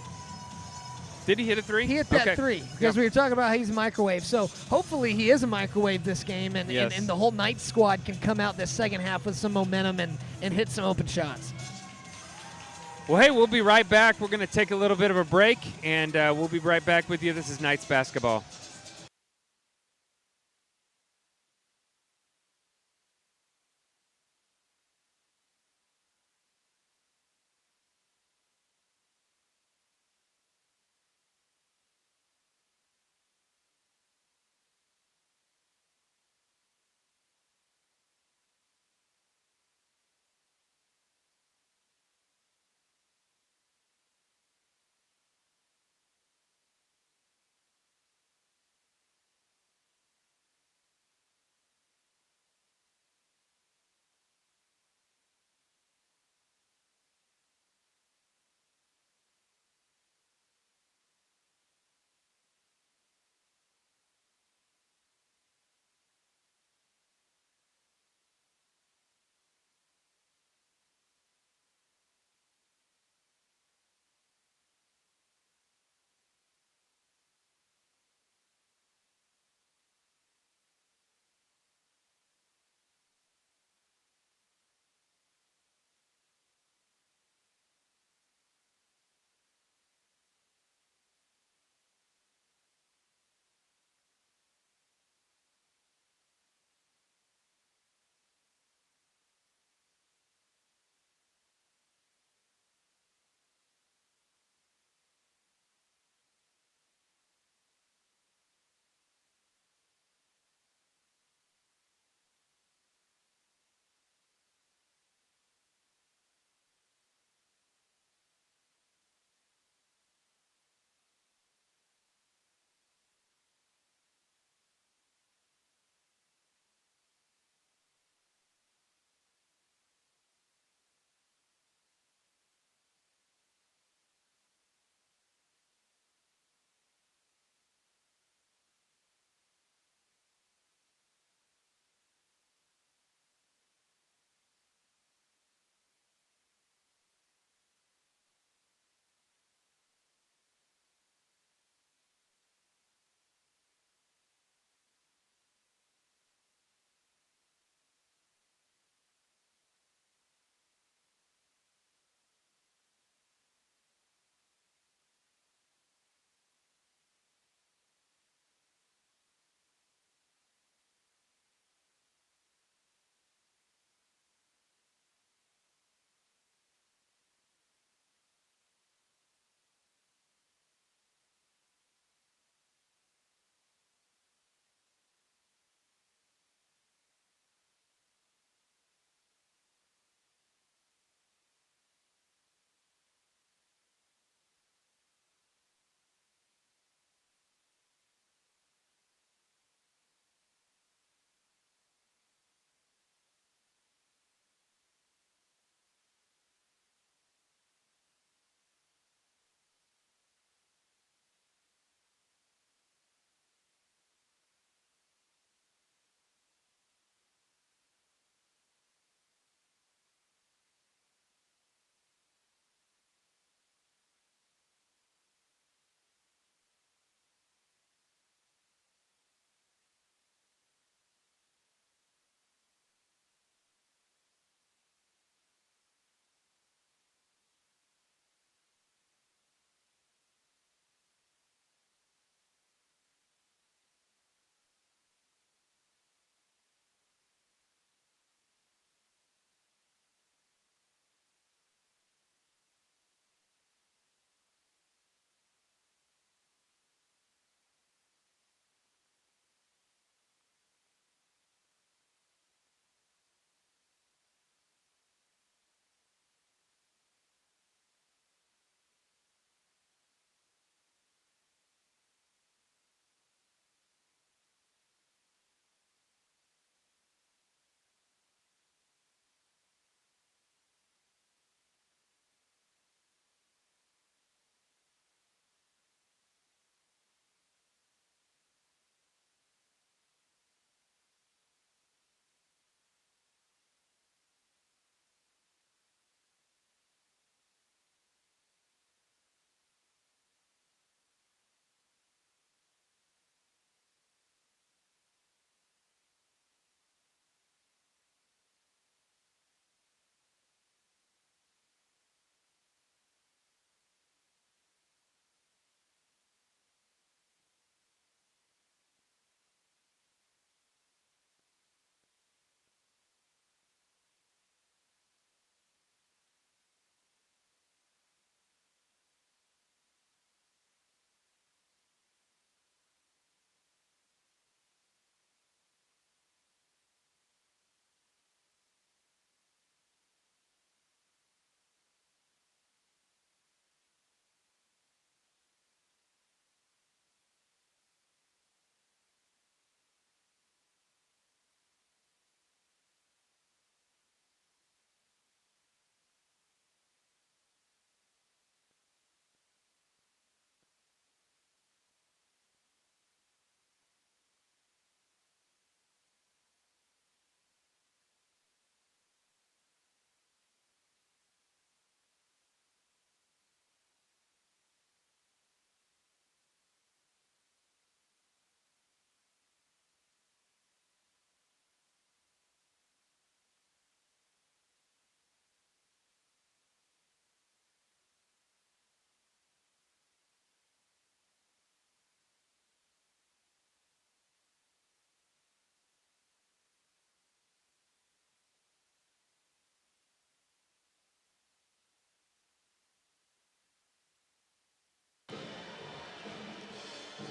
Did he hit a three? He hit that three because we were talking about how he's a microwave. So hopefully he is a microwave this game, and the whole Knights squad can come out this second half with some momentum and hit some open shots. Well, hey, we'll be right back. We're going to take a little bit of a break, and we'll be right back with you. This is Knights basketball.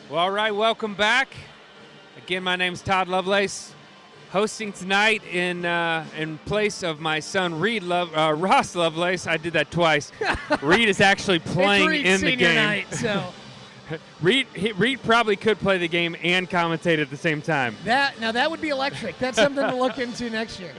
Well, all right, welcome back. Again, my name's Todd Lovelace, hosting tonight in place of my son Ross Lovelace. I did that twice. Reed is actually playing in the game. Night, so. Reed probably could play the game and commentate at the same time. That would be electric. That's something to look into next year.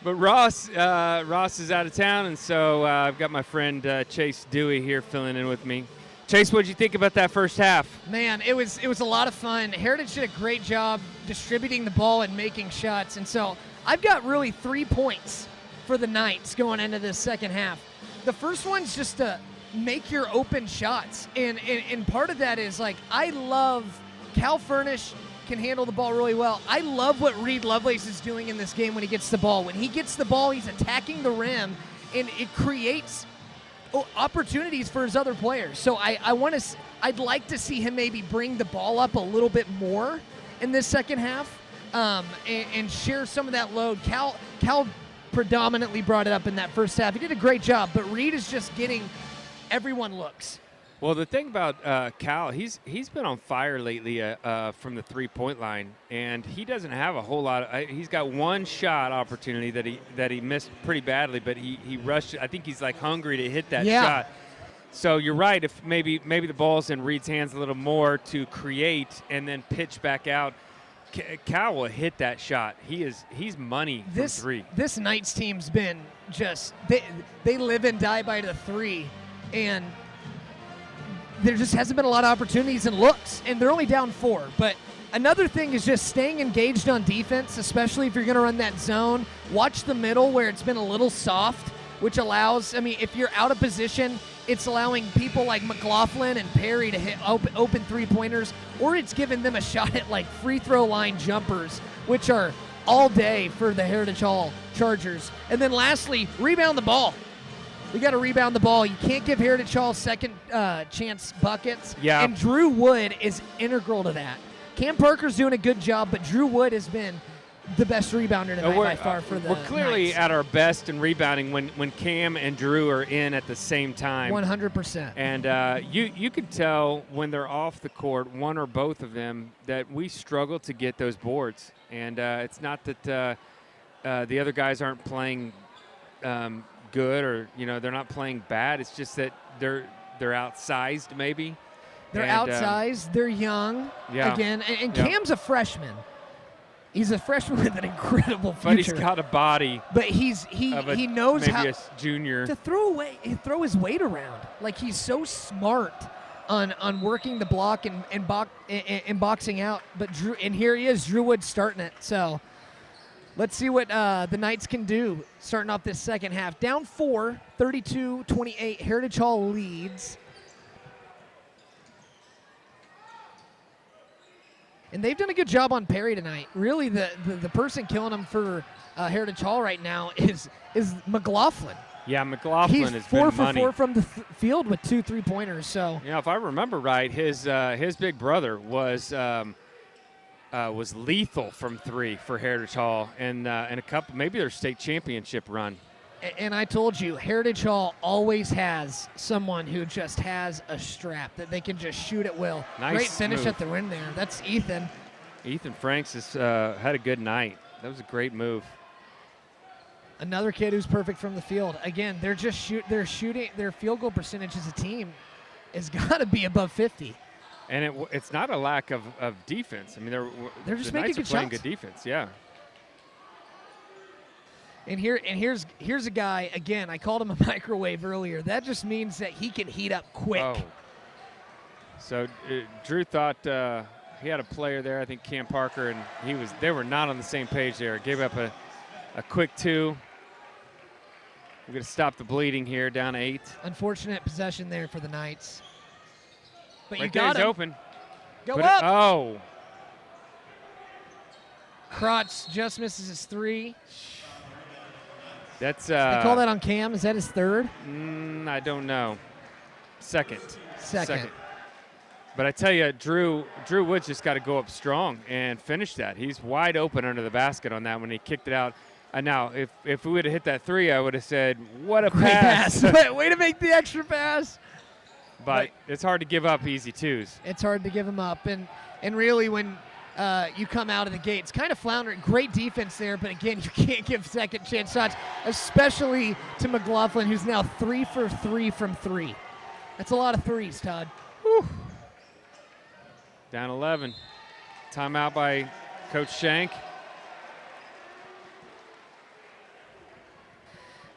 But Ross is out of town, and so I've got my friend Chase Dewey here filling in with me. Chase, what did you think about that first half? Man, it was a lot of fun. Heritage did a great job distributing the ball and making shots, and so I've got really 3 points for the Knights going into this second half. The first one's just to make your open shots, and part of that is like I love Cal Furnish can handle the ball really well. I love what Reed Lovelace is doing in this game when he gets the ball. When he gets the ball, he's attacking the rim, and it creates opportunities for his other players. So I'd like to see him maybe bring the ball up a little bit more in this second half, and share some of that load. Cal predominantly brought it up in that first half. He did a great job, but Reed is just getting everyone looks. Well, the thing about Cal, he's been on fire lately from the 3-point line, and he doesn't have a whole lot. He's got one shot opportunity that he missed pretty badly, but he rushed it. I think he's like hungry to hit that shot. So you're right. If maybe the ball's in Reed's hands a little more to create and then pitch back out, Cal will hit that shot. He's money from three. This Knights team's been just they live and die by the three, and there just hasn't been a lot of opportunities and looks, and they're only down 4. But another thing is just staying engaged on defense, especially if you're going to run that zone. Watch the middle where it's been a little soft, which allows, if you're out of position, it's allowing people like McLaughlin and Perry to hit open three-pointers, or it's giving them a shot at like free throw line jumpers, which are all day for the Heritage Hall Chargers. And then lastly, rebound the ball. We got to rebound the ball. You can't give Heritage Hall second chance buckets. Yeah. And Drew Wood is integral to that. Cam Parker's doing a good job, but Drew Wood has been the best rebounder tonight by far for the We're clearly Knights. at our best in rebounding when Cam and Drew are in at the same time. 100%. And you could tell when they're off the court, one or both of them, that we struggle to get those boards. And it's not that the other guys aren't playing good, or they're not playing bad. It's just that they're outsized maybe. They're outsized. They're young. Yeah. Again, and Cam's a freshman. He's a freshman with an incredible future. But he's got a body. But he knows maybe how a junior to throw his weight around. Like he's so smart on working the block and boxing out. But here he is, Drew Wood starting it. So let's see what the Knights can do starting off this second half. Down 4, 32-28. Heritage Hall leads. And they've done a good job on Perry tonight. Really, the person killing him for Heritage Hall right now is McLaughlin. Yeah, McLaughlin He's has 4 been for money. 4 from the field with 2 3-pointers. So if I remember right, his big brother was lethal from 3 for Heritage Hall, and a couple, maybe their state championship run. And I told you, Heritage Hall always has someone who just has a strap that they can just shoot at will. Nice Great finish move. at the rim there. That's Ethan. Ethan Franks has had a good night. That was a great move. Another kid who's perfect from the field. Again, they're shooting. Their field goal percentage as a team has got to be above 50. And it's not a lack of defense. They're just the making Knights good are playing shots. good defense. Yeah. And here's a guy, again, I called him a microwave earlier. That just means that he can heat up quick. Oh. So Drew thought he had a player there, I think Cam Parker, and they were not on the same page there. Gave up a quick 2. We're going to stop the bleeding here, down 8. Unfortunate possession there for the Knights. But Right you there, got he's him. open. Go Put up. Oh. Crotch just misses his 3. That's They call that on Cam. Is that his 3rd? I don't know. Second. Second. But I tell you, Drew Woods just got to go up strong and finish that. He's wide open under the basket on that when he kicked it out. Now, if we would have hit that 3, I would have said, what a Great pass. Way to make the extra pass. But it's hard to give up easy twos. It's hard to give them up. And really when you come out of the gate, it's kind of floundering. Great defense there, but again, you can't give second chance shots, especially to McLaughlin, who's now 3 for 3 from 3. That's a lot of threes, Todd. Whew. Down 11. Timeout by Coach Shank.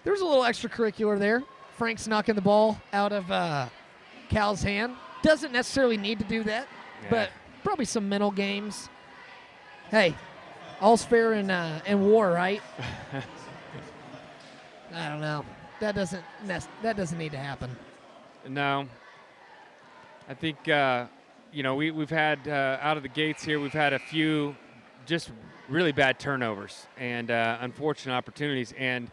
There's a little extracurricular there. Frank's knocking the ball out of Cal's hand. Doesn't necessarily need to do that, but probably some mental games. Hey, all's fair in war, right? I don't know. That doesn't need to happen. No. I think we've had out of the gates here. We've had a few just really bad turnovers and unfortunate opportunities, and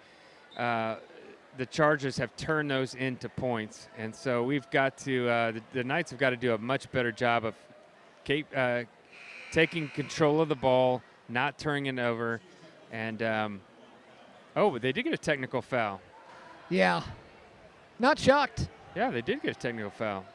the Chargers have turned those into points. And so we've got to the Knights have got to do a much better job of taking control of the ball, not turning it over, and but they did get a technical foul. Yeah, not shocked. Yeah, they did get a technical foul.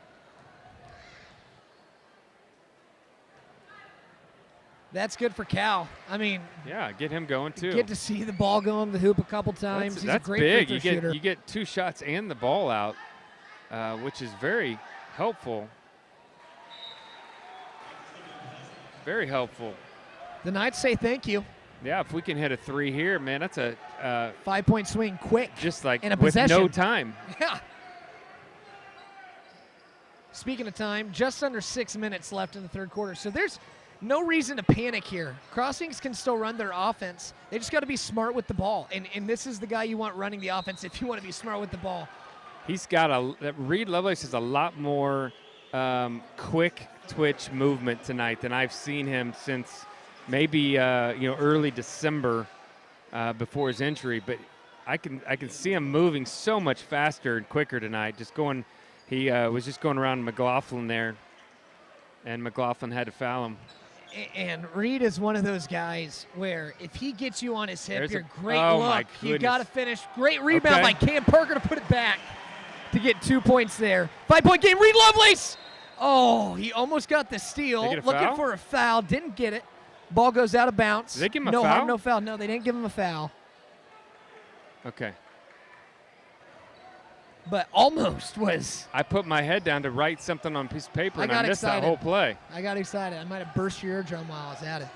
That's good for Cal. I mean, yeah, get him going too. Get to see the ball go in the hoop a couple times. That's He's a great big. free throw shooter. You get 2 shots and the ball out, which is very helpful. Very helpful. The Knights say thank you. Yeah, if we can hit a 3 here, man, that's a 5-point swing quick. Just like in a with possession. no time. Yeah. Speaking of time, just under 6 minutes left in the third quarter. So there's no reason to panic here. Crossings can still run their offense. They just got to be smart with the ball. And this is the guy you want running the offense if you want to be smart with the ball. He's got Reed Lovelace has a lot more quick twitch movement tonight than I've seen him since maybe early December before his injury. But I can see him moving so much faster and quicker tonight. He was just going around McLaughlin there, and McLaughlin had to foul him. And Reed is one of those guys where if he gets you on his hip, great oh look. My You got to finish. Great rebound by Cam Parker to put it back to get 2 points there. 5-point game, Reed Lovelace. Oh, he almost got the steal. Looking for a foul, didn't get it. Ball goes out of bounds. Did they give him no a foul? Harm, no foul. No, they didn't give him a foul. Okay. But almost was. I put my head down to write something on a piece of paper, and I missed excited. that whole play. I got excited. I might have burst your eardrum while I was at it.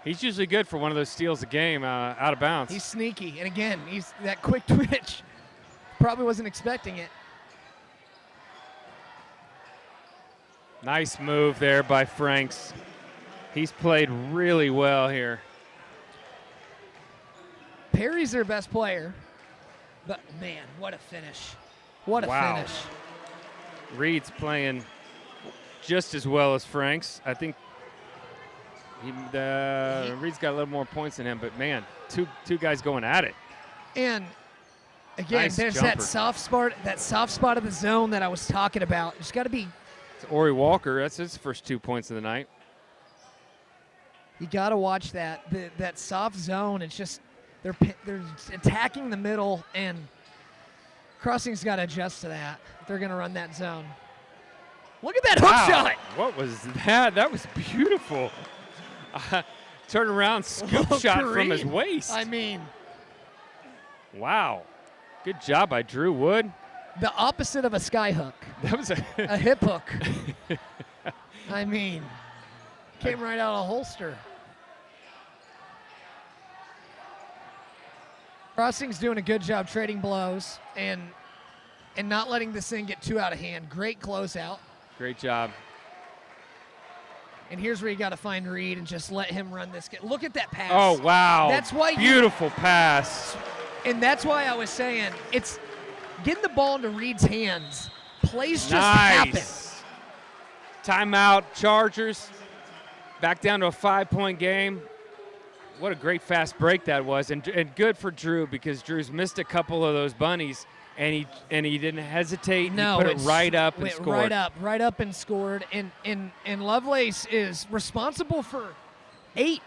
He's usually good for one of those steals a game out of bounds. He's sneaky. And again, he's that quick twitch. Probably wasn't expecting it. Nice move there by Franks. He's played really well here. Perry's their best player. But, man, what a finish. What a finish. Reed's playing just as well as Franks. I think Reed's got a little more points than him, but, man, two guys going at it. And, again, nice there's jumper. that soft spot of the zone that I was talking about. It's got to be. It's Ori Walker. That's his first 2 points of the night. You got to watch that. That soft zone, it's just. They're attacking the middle, and Crossing's got to adjust to that. They're going to run that zone. Look at that hook shot. What was that? That was beautiful. Turn around, scoop shot from his waist. I mean. Wow. Good job by Drew Wood. The opposite of a sky hook. That was a hip hook. I mean, came right out of a holster. Crossing's doing a good job trading blows and not letting this thing get too out of hand. Great closeout. Great job. And here's where you got to find Reed and just let him run this. Look at that pass. Oh, wow. That's why beautiful pass. And that's why I was saying it's getting the ball into Reed's hands. Plays just happen. Timeout, Chargers. Back down to a 5-point game. What a great fast break that was, and good for Drew because Drew's missed a couple of those bunnies, and he didn't hesitate. No, he put it right up and scored. Right up and scored. And Lovelace is responsible for 8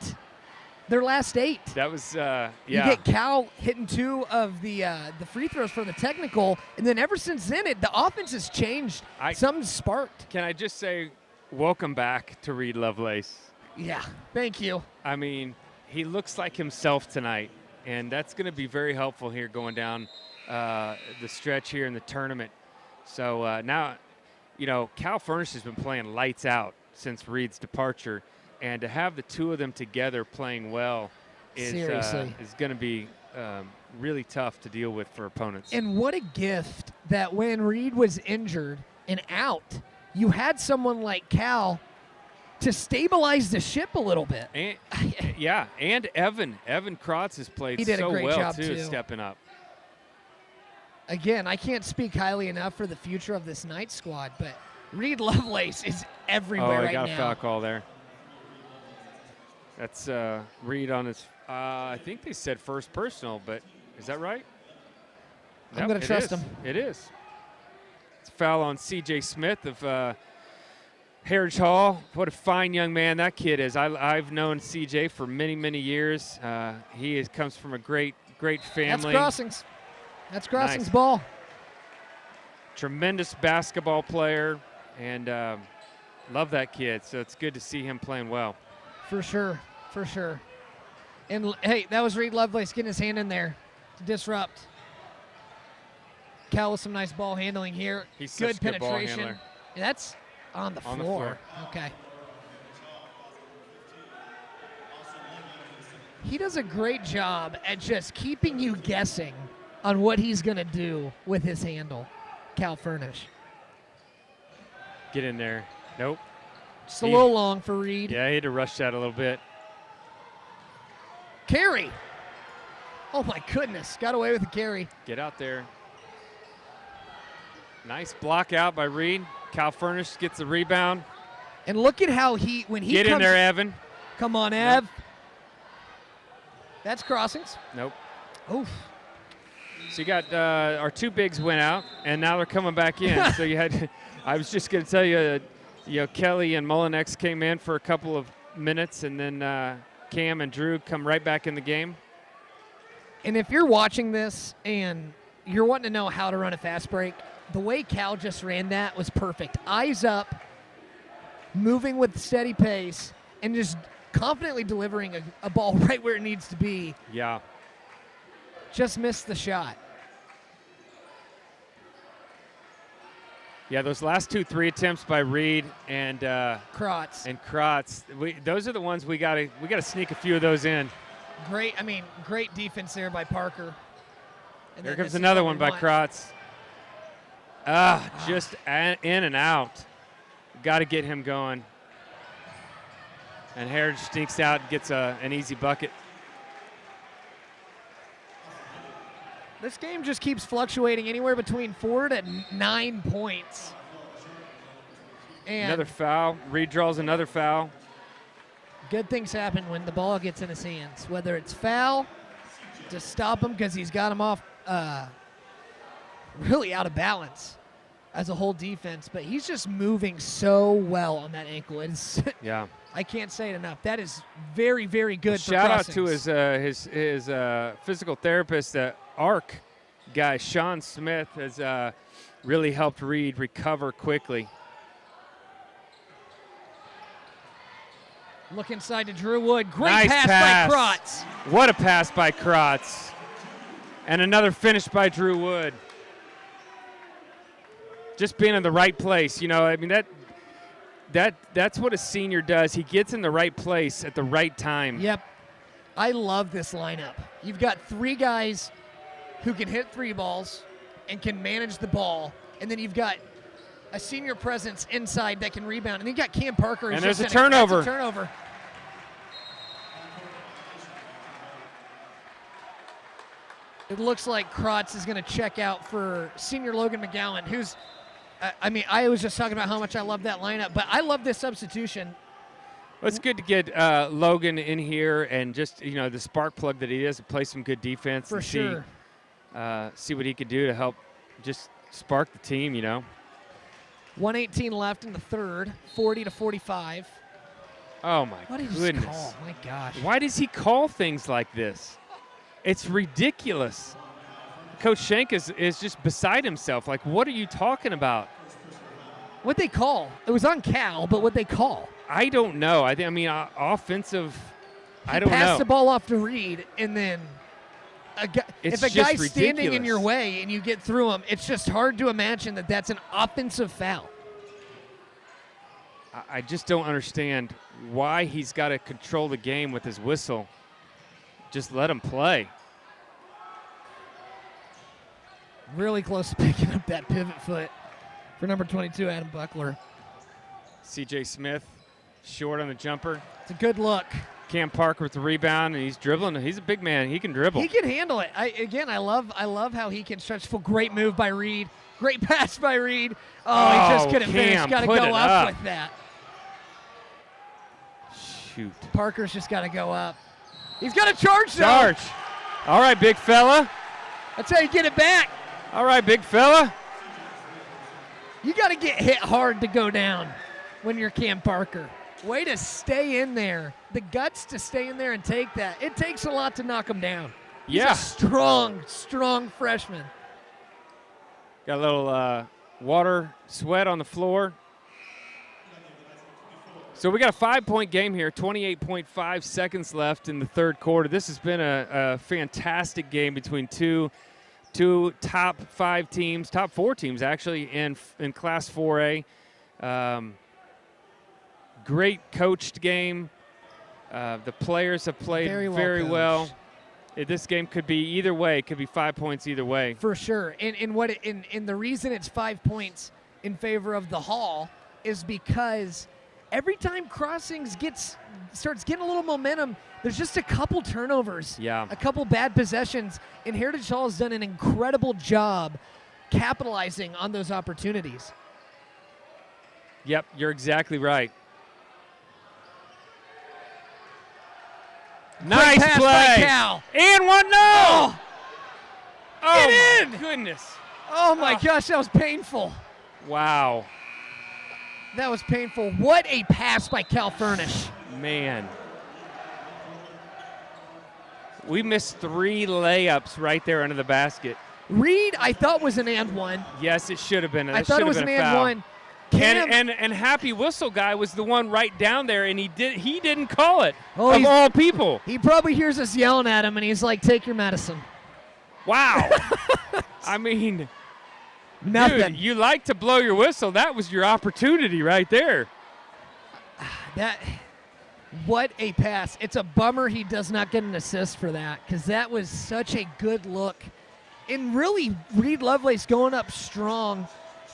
their last 8. That was You yeah. get Cal hitting 2 of the free throws for the technical, and then ever since then, the offense has changed. Something's sparked. Can I just say, welcome back to Reed Lovelace. Yeah, thank you. I mean, he looks like himself tonight, and that's going to be very helpful here going down the stretch here in the tournament. So now, you know, Cal Furnish has been playing lights out since Reed's departure, and to have the two of them together playing well is going to be really tough to deal with for opponents. And what a gift that when Reed was injured and out, you had someone like Cal to stabilize the ship a little bit. And, yeah, and Evan Krotz has played so well too, stepping up. Again, I can't speak highly enough for the future of this Knight squad, but Reed Lovelace is everywhere right now. Oh, he got a foul call there. That's Reed on his, I think they said first personal, but is that right? I'm going to trust him. It is. It's a foul on C.J. Smith of Heritage Hall. What a fine young man that kid is. I've known C.J. for many, many years. He comes from a great family. That's Crossing's ball. Tremendous basketball player, and love that kid. So it's good to see him playing well. For sure. And, hey, that was Reed Lovelace getting his hand in there to disrupt. Cal with some nice ball handling here. He's good such a good penetration. ball handler. And that's on the floor. Okay. He does a great job at just keeping you guessing on what he's going to do with his handle, Cal Furnish. Get in there. Nope. Just a little long for Reed. Yeah, he had to rush that a little bit. Carry. Oh, my goodness. Got away with the carry. Get out there. Nice block out by Reed. Cal Furnish gets the rebound. And look at how when he Get in there, Evan. Come on, Ev. Nope. That's Crossings. Nope. Oof. So you got our two bigs went out, and now they're coming back in. So you had, I was just going to tell you, Kelly and Mullinex came in for a couple of minutes, and then Cam and Drew come right back in the game. And if you're watching this and you're wanting to know how to run a fast break, the way Cal just ran that was perfect. Eyes up, moving with steady pace, and just confidently delivering a ball right where it needs to be. Yeah. Just missed the shot. Yeah, those last 2 3 attempts by Reed and Krotz. Those are the ones we gotta sneak a few of those in. Great defense there by Parker. And here comes another one by Krotz. Just in and out. Got to get him going. And Heritage sneaks out and gets an easy bucket. This game just keeps fluctuating anywhere between 4 to 9 points. And another foul. Reed draws another foul. Good things happen when the ball gets in his hands. Whether it's foul to stop him because he's got him off really out of balance as a whole defense, but he's just moving so well on that ankle. It's yeah. I can't say it enough. That is very, very good. Shout out to his physical therapist, ARC guy, Sean Smith, has really helped Reed recover quickly. Look inside to Drew Wood. Great nice pass by Krotz. What a pass by Krotz. And another finish by Drew Wood. Just being in the right place. You know, I mean, that's what a senior does. He gets in the right place at the right time. Yep. I love this lineup. You've got 3 guys who can hit 3 balls and can manage the ball. And then you've got a senior presence inside that can rebound. And then you got Cam Parker. And there's a turnover. It looks like Krotz is going to check out for senior Logan McGowan, who's, I was just talking about how much I love that lineup, but I love this substitution. Well, it's good to get Logan in here and just, the spark plug that he is to play some good defense. For sure. See what he could do to help just spark the team, 1:18 left in the third, 40-45. Oh, my What did he goodness. just call? My gosh. Why does he call things like this? It's ridiculous. Coach Shank is just beside himself. Like, what are you talking about? What they call? It was on Cal, but what they call? I don't know. I mean, offensive. He I don't passed know. the ball off to Reed, and then It's if a just guy's standing in ridiculous. your way and you get through him, it's just hard to imagine that that's an offensive foul. I just don't understand why he's got to control the game with his whistle. Just let him play. Really close to picking up that pivot foot for number 22, Adam Buckler. C.J. Smith, short on the jumper. It's a good look. Cam Parker with the rebound, and he's dribbling. He's a big man. He can dribble. He can handle it. I love how he can stretch. Full great move by Reed. Great pass by Reed. Oh, he just couldn't finish. Cam, Got to put go it up up. with that. Shoot. Parker's just got to go up. He's got to charge, though. Charge. All right, big fella. That's how you get it back. All right, big fella. You got to get hit hard to go down when you're Cam Parker. Way to stay in there. The guts to stay in there and take that. It takes a lot to knock him down. He's Yeah. a strong, strong freshman. Got a little water sweat on the floor. So we got a 5-point game here, 28.5 seconds left in the third quarter. This has been a fantastic game between two top 5 teams, top 4 teams actually in Class 4A. Great coached game. The players have played very well. coached. This game could be either way. It could be 5 points either way. For sure. And the reason it's 5 points in favor of the Hall is because every time Crossings starts getting a little momentum, there's just a couple turnovers, Yeah. a couple bad possessions, and Heritage Hall has done an incredible job capitalizing on those opportunities. Yep, you're exactly right. Great Nice pass play. by Cal. And one, no! Oh, Get my in! goodness. Oh my gosh, that was painful. Wow. That was painful. What a pass by Cal Furnish. Man. We missed 3 layups right there under the basket. Reed, I thought was an and one. Yes, it should have been. I That thought should it have was been an a and foul. one. Cam, And Happy Whistle guy was the one right down there, and he didn't call it. Oh, of he's- all people. he probably hears us yelling at him, and he's like, "Take your medicine." Wow. I mean, Nothing. dude, you like to blow your whistle. That was your opportunity right there. What a pass. It's a bummer he does not get an assist for that, because that was such a good look. And really, Reed Lovelace going up strong,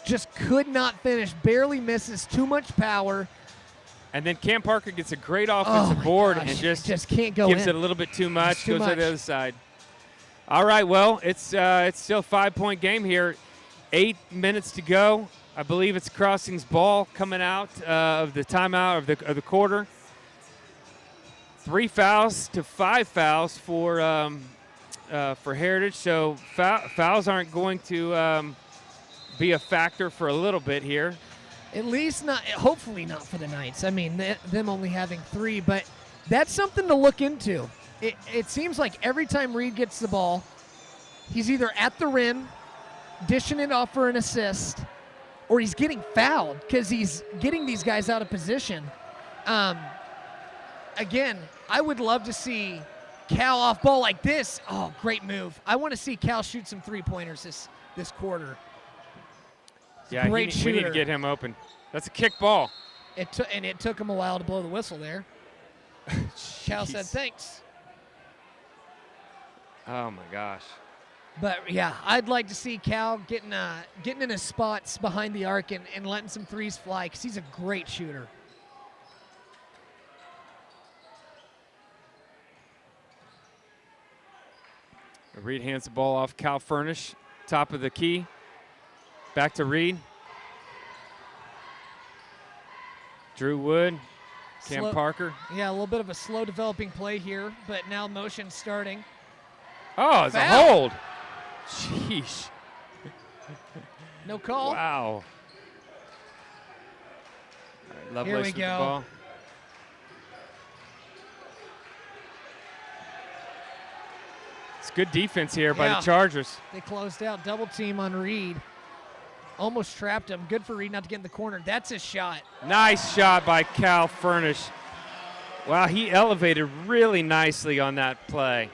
just could not finish, barely misses, too much power. And then Cam Parker gets a great Oh offensive my board gosh, and just can't go gives in. it a little bit too much, It's too goes to much. the other side. All right, well, it's still a 5-point game here. 8 minutes to go. I believe it's Crossing's ball coming out of the timeout of the quarter. 3 fouls to 5 fouls for Heritage. So fouls aren't going to be a factor for a little bit here. At least not, hopefully not for the Knights. I mean, them only having 3, but that's something to look into. It seems like every time Reed gets the ball, he's either at the rim, dishing it off for an assist, or he's getting fouled because he's getting these guys out of position. Again, I would love to see Cal off ball like this. Oh, great move. I want to see Cal shoot some 3-pointers this quarter. Yeah, Great we need to shooter. get him open. That's a kick ball. It took him a while to blow the whistle there. Cal said Jeez. thanks. Oh, my gosh. But yeah, I'd like to see Cal getting in his spots behind the arc and letting some threes fly because he's a great shooter. Reed hands the ball off. Cal Furnish, top of the key. Back to Reed. Drew Wood, Cam Slow- Parker. Yeah, a little bit of a slow developing play here, but now motion starting. Oh, it's a Foul. hold. Sheesh. No call. Wow. All right, Lovelace Here we with the go. ball. Good defense here by Yeah. the Chargers. They closed out double team on Reed. Almost trapped him. Good for Reed not to get in the corner. That's his shot. Nice shot by Cal Furnish. Wow, he elevated really nicely on that play.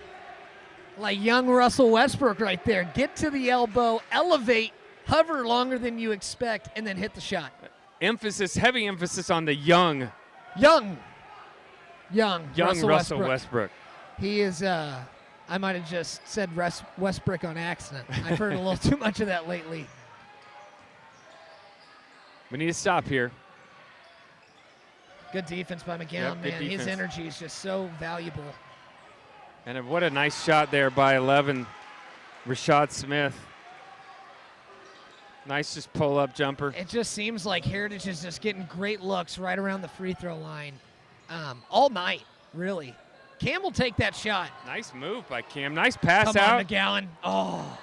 Like young Russell Westbrook right there. Get to the elbow, elevate, hover longer than you expect, and then hit the shot. Heavy emphasis on the young Young Russell Westbrook. He is, I might have just said Westbrook on accident. I've heard a little too much of that lately. We need to stop here. Good defense by McGowan, Yep, good man. His defense. energy is just so valuable. And what a nice shot there by 11, Rashad Smith. Nice just pull-up jumper. It just seems like Heritage is just getting great looks right around the free throw line all night, really. Cam will take that shot. Nice move by Cam. Nice pass Come out. on, McGowan. Oh,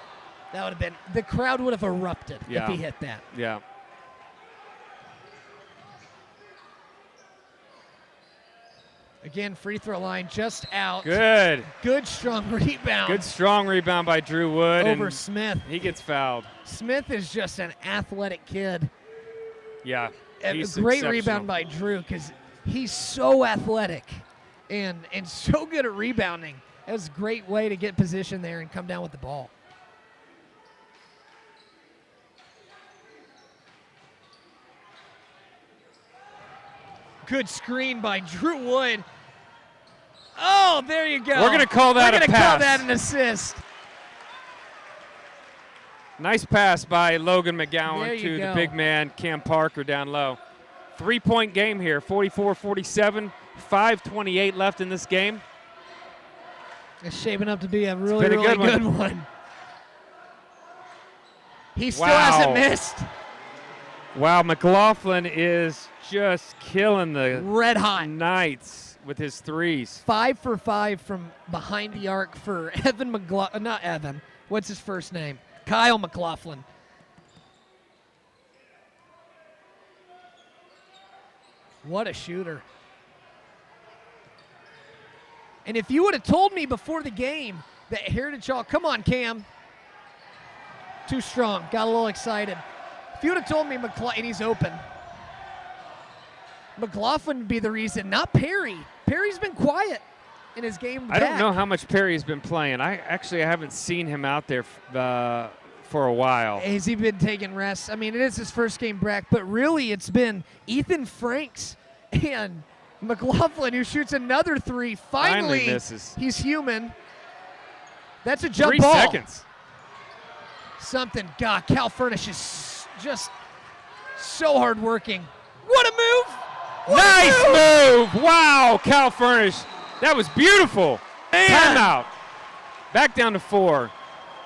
that would have been – the crowd would have erupted Yeah. if he hit that. Yeah. Again, free throw line just out. Good. Good, strong rebound. Good strong rebound by Drew Wood. over and Smith. he gets fouled. Smith is just an athletic kid. Yeah. A he's great exceptional. rebound by Drew because he's so athletic and so good at rebounding. That was a great way to get position there and come down with the ball. Good screen by Drew Wood. Oh, there you go. We're gonna call that We're a gonna call pass. that an assist. Nice pass by Logan There McGowan you to the go. big man, Cam Parker, down low. 3-point game here, 44-47, 5:28 left in this game. It's shaping up to be a really, been a really good good one. one. He still Wow. hasn't missed. Wow, McLaughlin is just killing the Red hot. Knights with his threes. 5 for 5 from behind the arc for Evan McLaughlin. Not Evan. What's his first name? Kyle McLaughlin. What a shooter. And if you would have told me before the game that Heritage Hall, come on, Cam. Too strong. Got a little excited. If you would have told me and he's open. McLaughlin would be the reason, not Perry. Perry's been quiet in his game I don't back. know how much Perry's been playing. I haven't seen him out there for a while. Has he been taking rests? I mean, it is his first game back, but really it's been Ethan Franks and McLaughlin who shoots another three. Finally misses. he's human. That's a jump 3 ball. seconds. Something. God, Cal Furnish is just so hardworking. What a move! What a Nice move. Wow, Cal Furnish. That was beautiful. Man. Timeout. Back down to 4.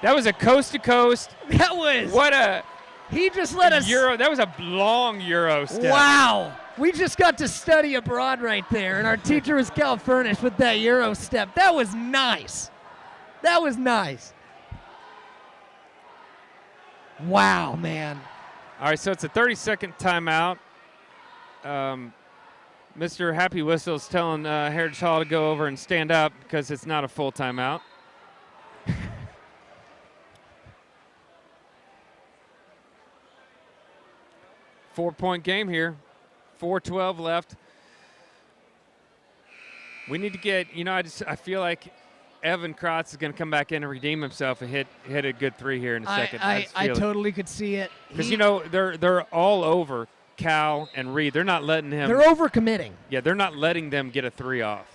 That was a coast to coast. That was. What a He just let us. Euro. That was a long Euro step. Wow. We just got to study abroad right there, and our teacher was Cal Furnish with that Euro step. That was nice. That was nice. Wow, man. All right, so it's a 30-second timeout. Mr. Happy Whistle is telling Heritage Hall to go over and stand up because it's not a full timeout. Four-point game here. 4:12 left. We need to get, I feel like Evan Kratz is going to come back in and redeem himself and hit a good three here in a second. I totally could see it. Because, they're all over Cal and Reed. They're not letting him. They're overcommitting. Yeah, they're not letting them get a three off.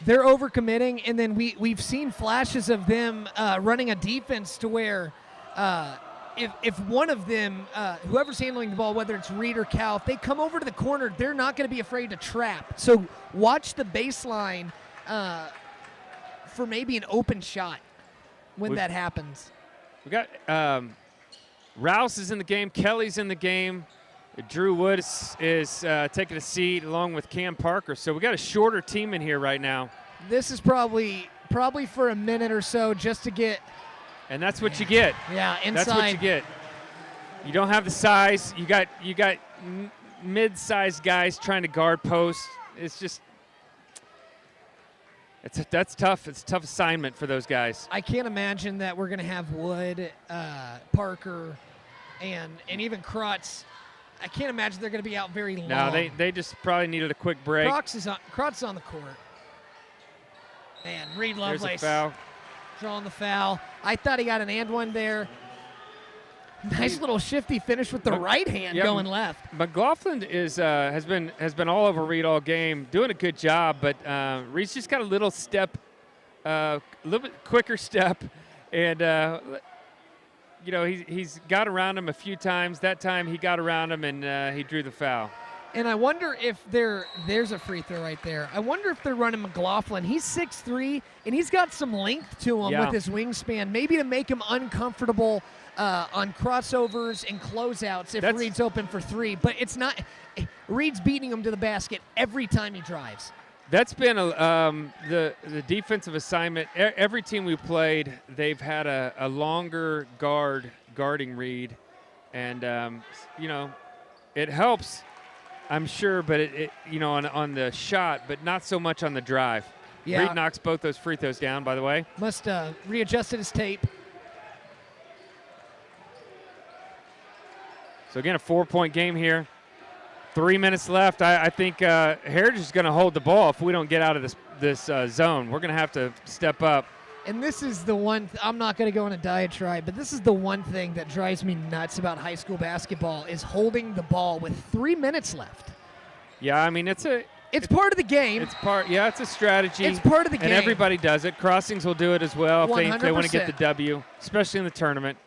They're overcommitting, and then we've seen flashes of them running a defense to where if one of them, whoever's handling the ball, whether it's Reed or Cal, if they come over to the corner, they're not going to be afraid to trap. So watch the baseline for maybe an open shot when that happens. We got Rouse is in the game. Kelly's in the game. Drew Wood is taking a seat along with Cam Parker. So we got a shorter team in here right now. This is probably for a minute or so just to get. And that's what you get. Yeah, inside. That's what you get. You don't have the size. You got mid-sized guys trying to guard post. It's just That's tough. It's a tough assignment for those guys. I can't imagine that we're going to have Wood, Parker, and even Krotz. I can't imagine they're going to be out very long. No, they just probably needed a quick break. Krotz is on the court. Man, Reed There's a Lovelace foul. drawing the foul. I thought he got an and one there. Nice little shifty finish with the right hand going left. McLaughlin has been all over Reed all game, doing a good job, but Reed's just got a little bit quicker step, and he's got around him a few times. That time he got around him and he drew the foul. And I wonder if there's a free throw right there. I wonder if they're running McLaughlin. He's 6'3", and he's got some length to him with his wingspan, maybe to make him uncomfortable on crossovers and closeouts if Reed's open for three. But it's not – Reed's beating him to the basket every time he drives. That's been the defensive assignment. Every team we played, they've had a longer guarding Reed. And, it helps, I'm sure, but it on the shot, but not so much on the drive. Yeah. Reed knocks both those free throws down, by the way. Must readjusted his tape. So, again, a 4-point game here. 3 minutes left. I think Heritage is going to hold the ball if we don't get out of this zone. We're going to have to step up. And this is the one I'm not going to go on a diatribe, but this is the one thing that drives me nuts about high school basketball is holding the ball with 3 minutes left. Yeah, I mean, it's part of the game. It's a strategy. It's part of the game. And everybody does it. Crossings will do it as well if they want to get the 100%. W, especially in the tournament.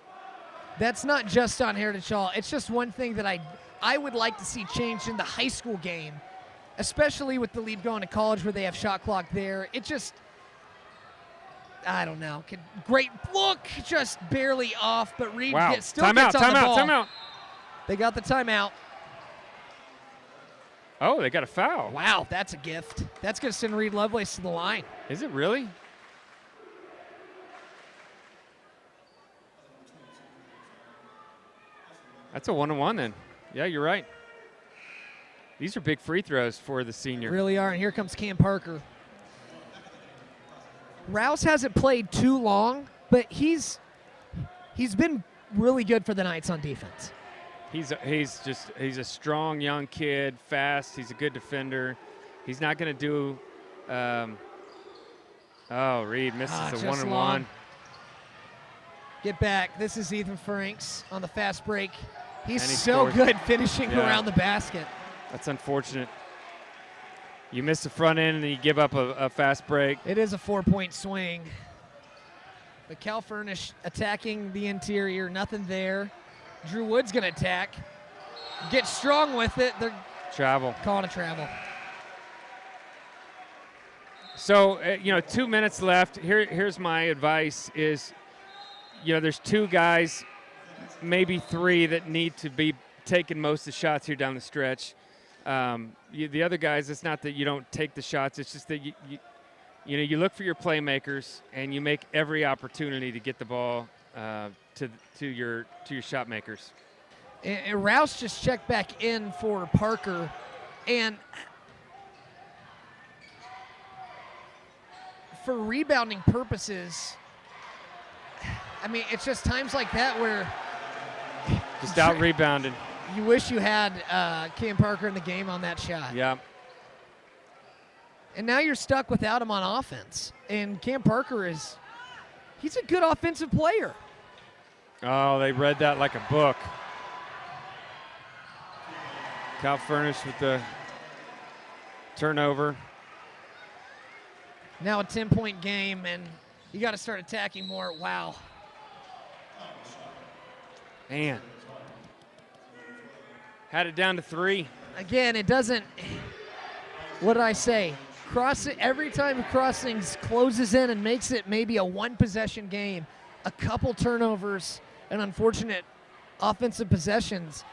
That's not just on Heritage Hall. It's just one thing that I would like to see changed in the high school game, especially with the lead going to college where they have shot clock there. It just, I don't know. Great look, just barely off, but Reed still gets on the ball. Timeout. They got the timeout. Oh, they got a foul. Wow, that's a gift. That's going to send Reed Lovelace to the line. Is it really? That's a 1-on-1 then. Yeah, you're right. These are big free throws for the senior. Really are, and here comes Cam Parker. Rouse hasn't played too long, but he's been really good for the Knights on defense. He's a strong young kid, fast. He's a good defender. He's not going to do. Reed misses the 1-on-1. Get back. This is Ethan Franks on the fast break. He's he so scores. good finishing around the basket. That's unfortunate. You miss the front end and then you give up a fast break. It is a 4-point swing. But Cal Furnish attacking the interior. Nothing there. Drew Wood's going to attack. Get strong with it. They're calling a travel. So, 2 minutes left. Here's my advice is, there's two guys, maybe three, that need to be taking most of the shots here down the stretch. The other guys, it's not that you don't take the shots. It's just that you look for your playmakers and you make every opportunity to get the ball to your shot makers. And Rouse just checked back in for Parker, and for rebounding purposes, I mean, it's just times like that where just out rebounded. You wish you had Cam Parker in the game on that shot. Yeah. And now you're stuck without him on offense. And Cam Parker he's a good offensive player. Oh, they read that like a book. Cal Furnish with the turnover. Now a 10-point game, and you got to start attacking more. Wow. Man. Had it down to 3. Again, it doesn't. What did I say? Every time Crossings closes in and makes it maybe a one-possession game, a couple turnovers, and unfortunate offensive possessions,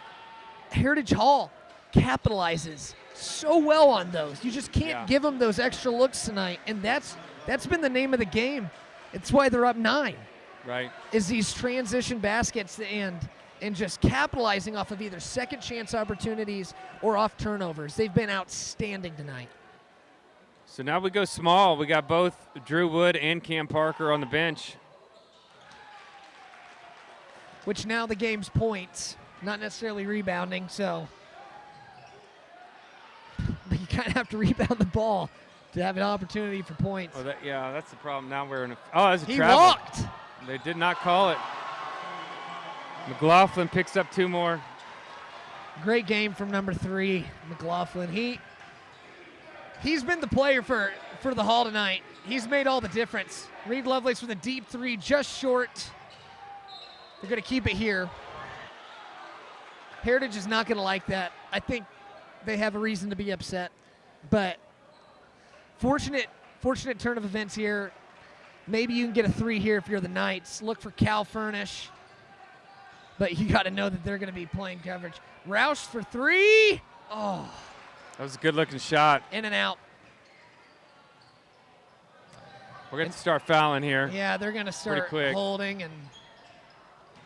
Heritage Hall capitalizes so well on those. You just can't give them those extra looks tonight, and that's been the name of the game. It's why they're up 9. Right. Is these transition baskets and just capitalizing off of either second chance opportunities or off turnovers. They've been outstanding tonight. So now we go small. We got both Drew Wood and Cam Parker on the bench. Which now the game's points, not necessarily rebounding, so but you kind of have to rebound the ball to have an opportunity for points. Oh, yeah, that's the problem. Now we're in a – oh, there's a He travel. walked. They did not call it. McLaughlin picks up 2 more. Great game from number 3, McLaughlin. He's been the player for the Hall tonight. He's made all the difference. Reed Lovelace with a deep 3, just short. They're going to keep it here. Heritage is not going to like that. I think they have a reason to be upset. But fortunate turn of events here. Maybe you can get a 3 here if you're the Knights. Look for Cal Furnish. But you got to know that they're going to be playing coverage. Roush for 3. Oh. That was a good-looking shot. In and out. We're going to start fouling here. Yeah, they're going to start holding and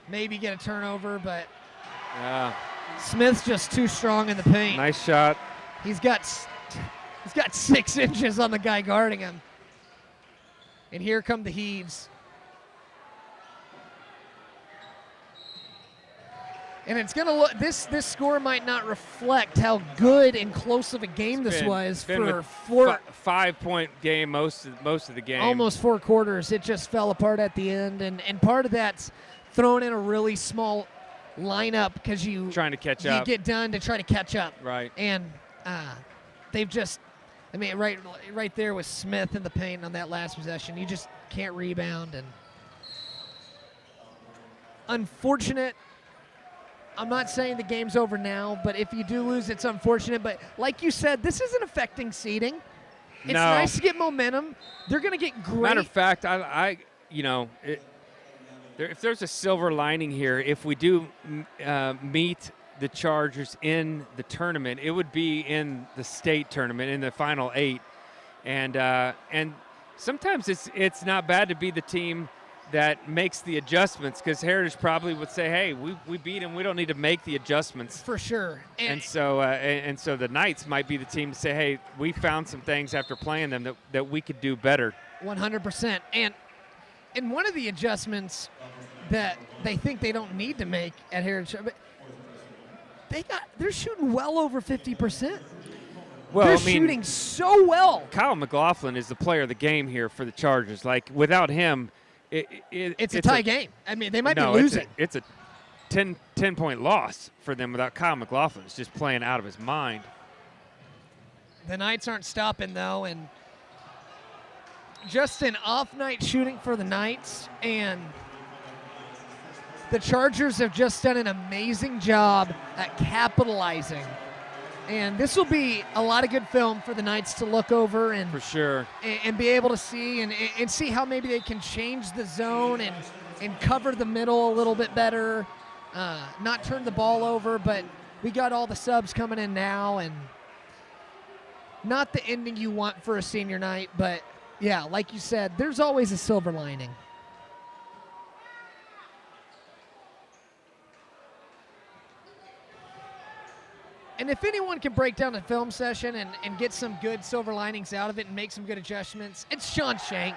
maybe get a turnover, but Smith's just too strong in the paint. Nice shot. He's got 6 inches on the guy guarding him. And here come the Heaves. And it's going to look, this score might not reflect how good and close of a game this was for 5-point game most of the game. Almost 4 quarters. It just fell apart at the end. And part of that's thrown in a really small lineup because you trying to catch up. You get done to try to catch up. Right. And they've just, I mean, right there with Smith in the paint on that last possession. You just can't rebound. And unfortunate. I'm not saying the game's over now, but if you do lose, it's unfortunate. But like you said, this isn't affecting seeding. It's nice to get momentum. They're going to get great. Matter of fact, if there's a silver lining here, if we do meet the Chargers in the tournament, it would be in the state tournament in the final 8, and sometimes it's not bad to be the team that makes the adjustments, because Heritage probably would say, hey, we beat them, we don't need to make the adjustments. For sure. And so the Knights might be the team to say, hey, we found some things after playing them that we could do better. 100%. And one of the adjustments that they think they don't need to make at Heritage, they're shooting well over 50%. Well, they're shooting so well. Kyle McLaughlin is the player of the game here for the Chargers. Like, without him, it's a tie game. I mean, they might be losing. It's a 10-point loss for them without Kyle McLaughlin. It's just playing out of his mind. The Knights aren't stopping, though, and just an off-night shooting for the Knights, and the Chargers have just done an amazing job at capitalizing. And this will be a lot of good film for the Knights to look over and for sure and be able to see and see how maybe they can change the zone and cover the middle a little bit better, not turn the ball over. But we got all the subs coming in now, and not the ending you want for a senior night, but yeah, like you said, there's always a silver lining. And if anyone can break down a film session and get some good silver linings out of it and make some good adjustments, it's Sean Shank.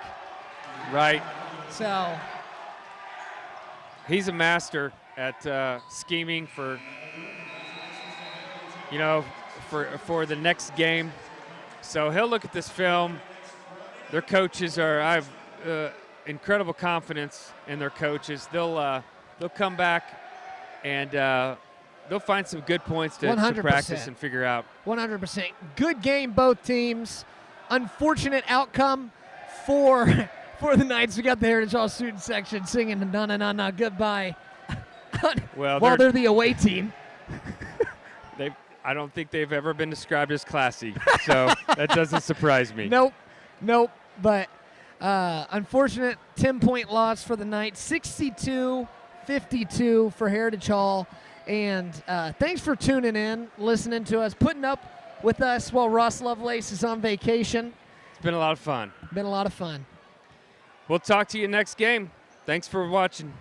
Right. So he's a master at scheming for the next game. So he'll look at this film. Their coaches I have incredible confidence in their coaches. They'll come back and they'll find some good points to practice and figure out. 100%. Good game, both teams. Unfortunate outcome for the Knights. We got the Heritage Hall student section singing "Na Na Na Na Goodbye." Well, they're the away team. I don't think they've ever been described as classy, so that doesn't surprise me. Nope. But unfortunate 10-point loss for the Knights. 62-52 for Heritage Hall. And thanks for tuning in, listening to us, putting up with us while Ross Lovelace is on vacation. It's been a lot of fun. Been a lot of fun. We'll talk to you next game. Thanks for watching.